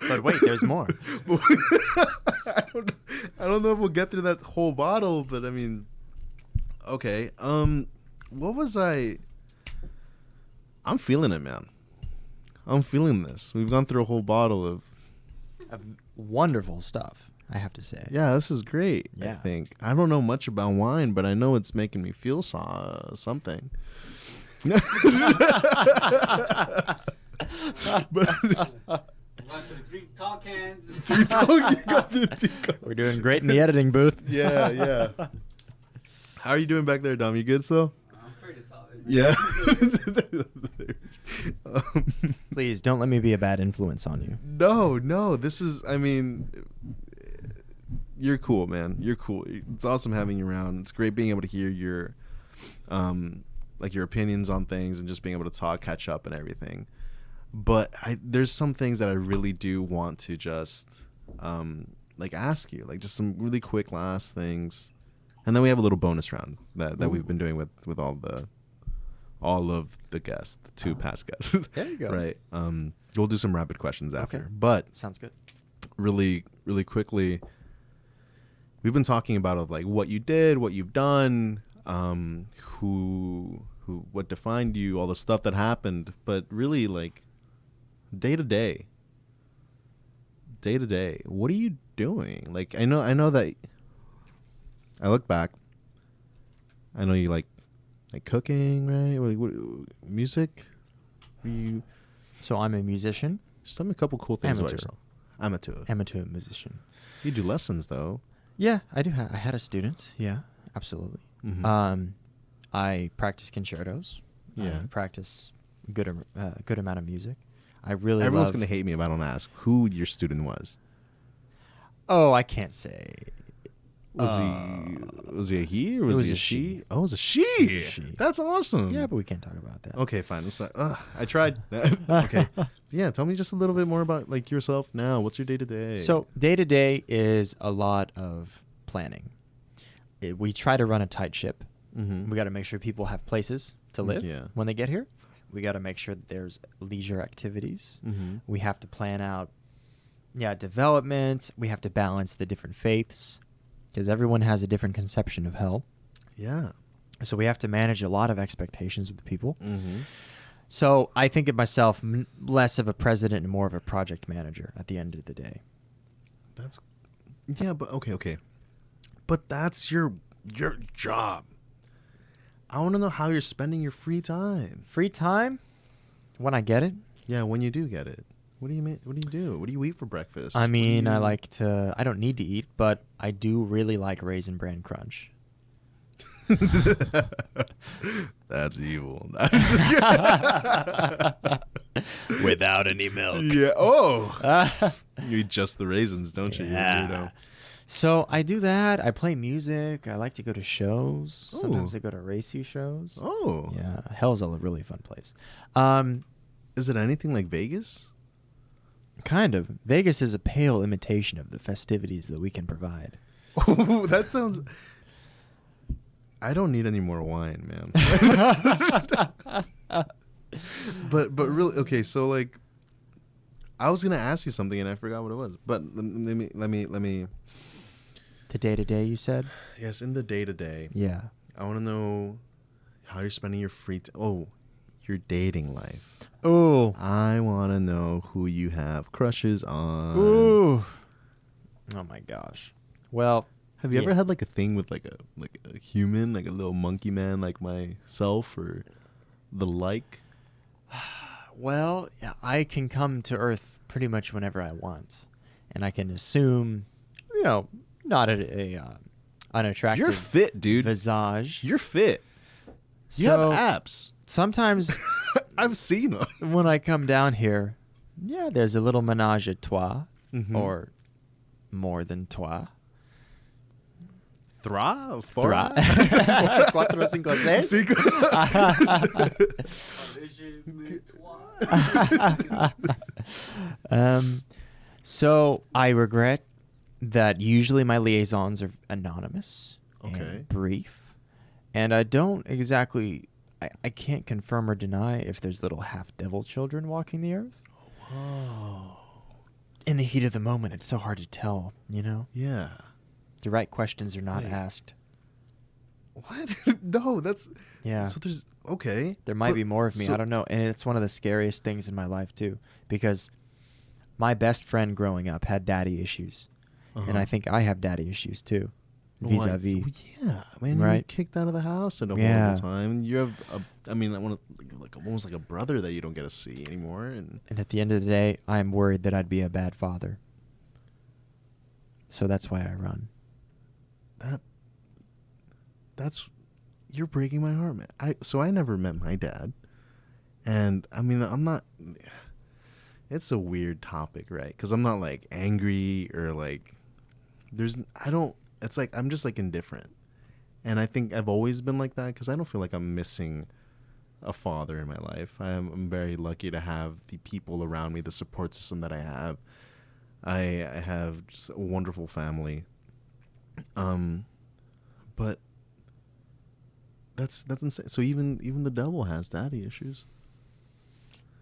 But wait, there's more. I don't know if we'll get through that whole bottle, but I mean... Okay. What was I... I'm feeling it, man. I'm feeling this. We've gone through a whole bottle of Wonderful stuff, I have to say. Yeah, this is great. I Yeah. think I don't know much about wine, but I know it's making me feel something. One, two, three, talk hands. We're doing great in the editing booth. Yeah. How are you doing back there, Dom? You good, so? I'm pretty solid. Yeah. Please don't let me be a bad influence on you. No. This is. I mean, you're cool, man. You're cool. It's awesome having you around. It's great being able to hear your, like your opinions on things and just being able to talk, catch up, and everything. But there's some things that I really do want to just, like ask you, like just some really quick last things. And then we have a little bonus round that Ooh. we've been doing with all of the guests, the two past guests. There you go. Right. We'll do some rapid questions after. Okay. But Sounds good. really, really quickly, we've been talking about like what you did, what you've done, what defined you, all the stuff that happened, but really like day to day, what are you doing? Like I know that I look back, I know you like cooking, right? What music? So I'm a musician. Just tell me a couple cool things about Amateur. yourself. Amateur. Amateur musician. You do lessons though. Yeah, I do. I had a student. Yeah, absolutely. Mhm. I practice concertos. Yeah. I practice good amount of music. I really Everyone's love. gonna hate me if I don't ask who your student was. Oh, I can't say. Was he a he or was was he a a she? she. Oh, it was a she. was a she. That's awesome. Yeah, but we can't talk about that. Okay, fine. I'm sorry. I tried. Okay. Yeah, tell me just a little bit more about like yourself now. What's your day to day? So day to day is a lot of planning. We try to run a tight ship. Mm-hmm. We got to make sure people have places to live Yeah. when they get here. We got to make sure that there's leisure activities. Mm-hmm. We have to plan out, development. We have to balance the different faiths because everyone has a different conception of hell. Yeah. So we have to manage a lot of expectations with the people. Mm-hmm. So I think of myself less of a president and more of a project manager at the end of the day. That's but okay. But that's your job. I want to know how you're spending your free time. Free time, when I get it. Yeah, when you do get it. What do you mean? What do you do? What do you eat for breakfast? I What do mean, I you- like to. I don't need to eat, but I do really like Raisin Bran Crunch. That's evil. Without any milk. Yeah. Oh. You eat just the raisins, don't you? You weirdo. So I do that. I play music. I like to go to shows. Oh. Sometimes I go to racy shows. Oh. Yeah, hell's a really fun place. Is it anything like Vegas? Kind of. Vegas is a pale imitation of the festivities that we can provide. Oh, that sounds. I don't need any more wine, man. but really, okay. So like, I was gonna ask you something and I forgot what it was. But let me. The day to day, you said? Yes, in the day to day, Yeah. I want to know how you're spending your free time. Oh, your dating life. Ooh. I want to know who you have crushes on. Ooh. Oh my gosh. Well, Have you yeah. ever had like a thing with like a human, like a little monkey man like myself or the like? Well, yeah, I can come to Earth pretty much whenever I want, and I can assume, not a unattractive. You're fit, dude. Visage. You're fit. You So, have abs. Sometimes I've seen them. when I come down here, there's a little menage a trois, Mhm. or more than trois. Trois? Trois. Cuatro, cinco, seis. So I regret that usually my liaisons are anonymous Okay. and brief, and I don't exactly. I can't confirm or deny if there's little half devil children walking the earth. Oh. In the heat of the moment, it's so hard to tell. Yeah. The right questions are not Wait. asked. What? No, that's. Yeah. So there's. Okay. There might But- be more of me. so- I don't know. And it's one of the scariest things in my life, too. Because my best friend growing up had daddy issues. And Uh-huh. I think I have daddy issues, too. Why? Vis-a-vis. Well, yeah, man. You were Right. kicked out of the house at a Yeah. horrible time. You have. I want like almost like a brother that you don't get to see anymore. And And at the end of the day, I'm worried that I'd be a bad father. So that's why I run. that's. You're breaking my heart, man. I never met my dad, and I'm not. It's a weird topic, right? Because I'm not like angry or like. It's like I'm just like indifferent, and I think I've always been like that because I don't feel like I'm missing a father in my life. I'm very lucky to have the people around me, the support system that I have. I have just a wonderful family. But that's insane. So even the devil has daddy issues.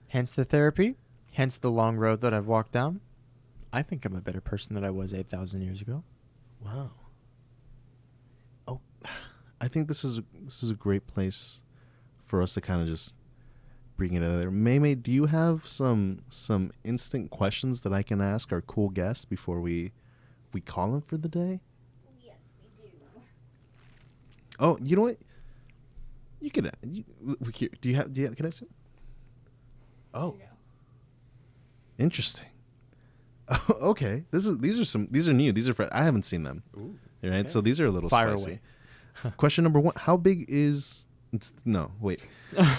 Hence the therapy. Hence the long road that I've walked down. I think I'm a better person than I was 8,000 years ago. Wow. Oh, I think this is a great place for us to kind of just bring it together. Maymay, do you have some instant questions that I can ask our cool guest before we call him for the day? Yes, we do. Oh, you know what? You could. Do you have? Can I see? Oh, There you interesting. Okay, these are new. These are I haven't seen them. Ooh. Right, Okay. so these are a little Fire spicy. away. Question number 1: how big is? No, wait.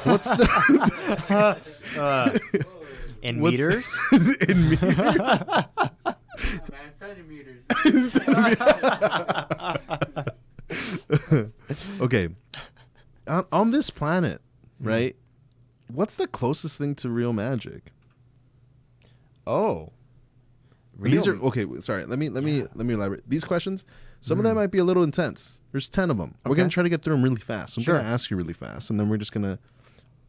What's the In what's- meters? in meters? Man, centimeters. Okay. On this planet, Hmm. right? What's the closest thing to real magic? Oh. These are Real- okay. Sorry, let me elaborate. These questions, some of Mm. them might be a little intense. There's 10 of them. We're gonna Okay. try to get through them really fast. I'm Sure. gonna ask you really fast, and then we're just gonna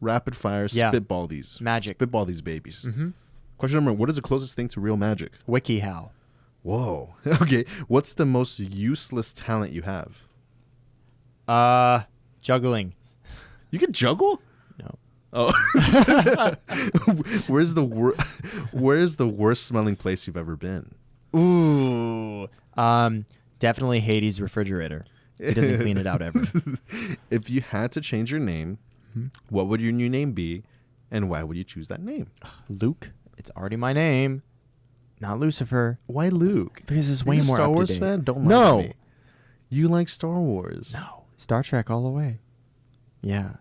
rapid fire Yeah. spitball these. Magic. Spitball these babies. Mm-hmm. Question number 1: what is the closest thing to real magic? WikiHow. Whoa. Okay. What's the most useless talent you have? Juggling. You can juggle? No. Oh. Where's the worst smelling place you've ever been? Ooh. Definitely Hades' refrigerator. He doesn't clean it out ever. If you had to change your name, what would your new name be, and why would you choose that name? Luke. It's already my name. Not Lucifer. Why Luke? Because it's You're way a more Star up to Wars date. fan? Don't lie No. to me. You like Star Wars? No. Star Trek all the way. Yeah.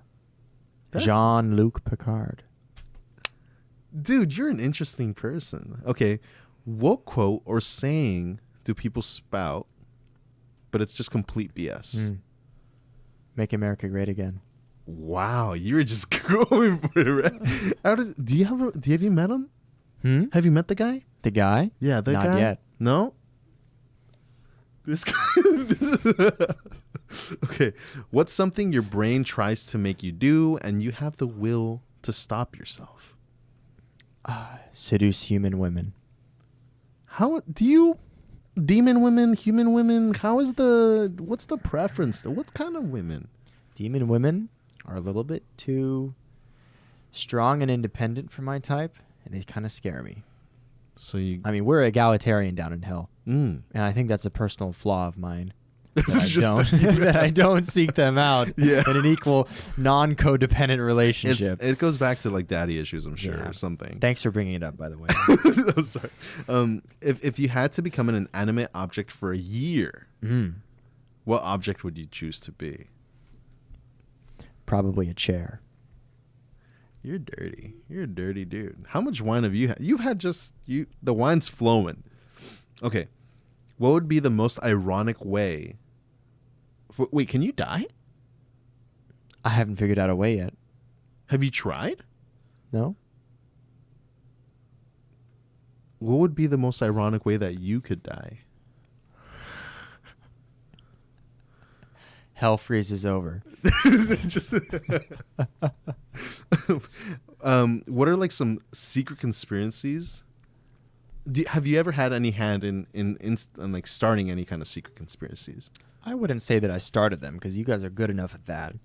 That's- Jean-Luc Picard. Dude, you're an interesting person. Okay, what quote or saying do people spout, but it's just complete BS? Mm. Make America great again. Wow, you were just going for it, right? Have you met him? Hmm? Have you met the guy? The guy? Yeah, the Not guy. yet. No. This guy. Okay, what's something your brain tries to make you do, and you have the will to stop yourself? Seduce human women. How do you? Demon women, human women. What's the preference? What kind of women? Demon women are a little bit too strong and independent for my type, and they kind of scare me. So you. I mean, we're egalitarian down in hell, Mm. and I think that's a personal flaw of mine. It's That I just don't that you- that I don't seek them out Yeah. in an equal, non-codependent relationship. It goes back to like daddy issues, I'm sure, Yeah. or something. Thanks for bringing it up, by the way. Oh, sorry. If you had to become an inanimate object for a year, what object would you choose to be? Probably a chair. You're dirty. You're a dirty dude. How much wine have you had? You've had the wine's flowing. Okay. What would be the most ironic way? Wait, can you die? I haven't figured out a way yet. Have you tried? No? What would be the most ironic way that you could die? Hell freezes over. Just what are like some secret conspiracies? Have you ever had any hand in like starting any kind of secret conspiracies? I wouldn't say that I started them because you guys are good enough at that.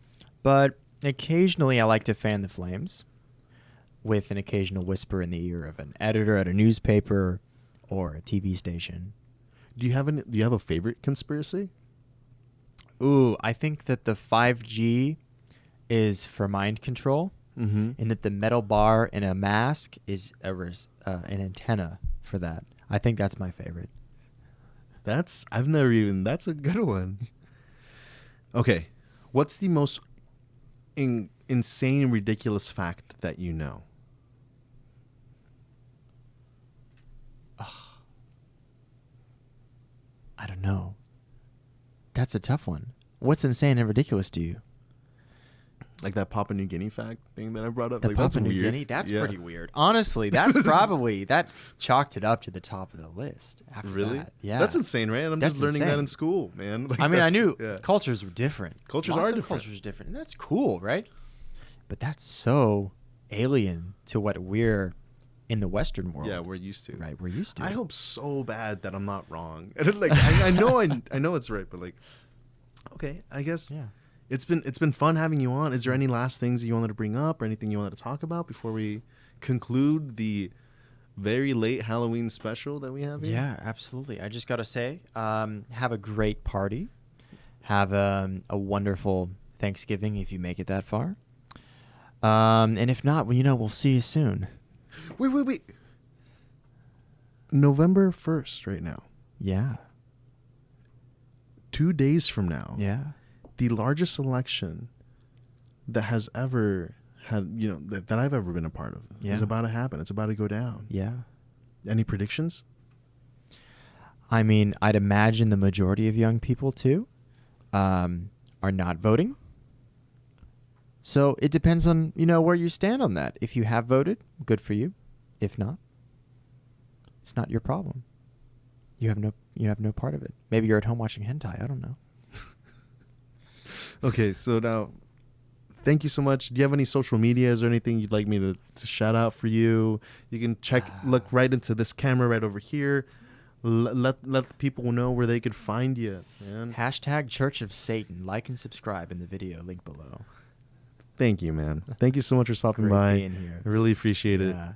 But occasionally I like to fan the flames with an occasional whisper in the ear of an editor at a newspaper or a TV station. Do you have a favorite conspiracy? Ooh, I think that the 5G is for mind control, Mm-hmm. and that the metal bar in a mask is an antenna for that. I think that's my favorite. That's a good one. Okay, what's the most insane, ridiculous fact that you know? I don't know. That's a tough one. What's insane and ridiculous to you? Like that Papua New Guinea fact thing that I brought up. The like, Papua that's New weird. Guinea? That's Yeah. pretty weird. Honestly, that's probably that chalked it up to the top of the list. After Really? that. Yeah. That's insane, right? I'm That's just learning that insane. in school, man. Like, I mean, I that's- knew yeah. cultures were different. Cultures Lots are of different. Cultures different, and that's cool, right? But that's so alien to what we're in the Western world. Yeah, we're used to. right. We're used to. I it. hope so bad that I'm not wrong. And like I know I know it's right, but like, okay, I guess Yeah. it's been fun having you on. Is there any last things that you wanted to bring up or anything you wanted to talk about before we conclude the very late Halloween special that we have here? Yeah, absolutely. I just gotta say, have a great party. Have a wonderful Thanksgiving if you make it that far. And if not, well, we'll see you soon. Wait. November 1st right now. Yeah. 2 days from now. Yeah. The largest election that has ever had, that I've ever been a part of is Yeah. about to happen. It's about to go down. Yeah. Any predictions? I mean, I'd imagine the majority of young people too are not voting. So it depends on where you stand on that. If you have voted, good for you. If not, it's not your problem. You have no part of it. Maybe you're at home watching hentai. I don't know. Okay, so now, thank you so much. Do you have any social medias or anything you'd like me to shout out for you? You can look right into this camera right over here. Let people know where they could find you, man. # Church of Satan. Like and subscribe in the video link below. Thank you, man. Thank you so much for stopping Great by. being here. I really appreciate it. Yeah.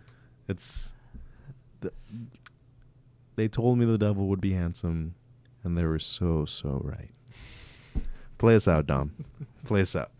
They told me the devil would be handsome, and they were so right. Play us out, Dom. Play us out.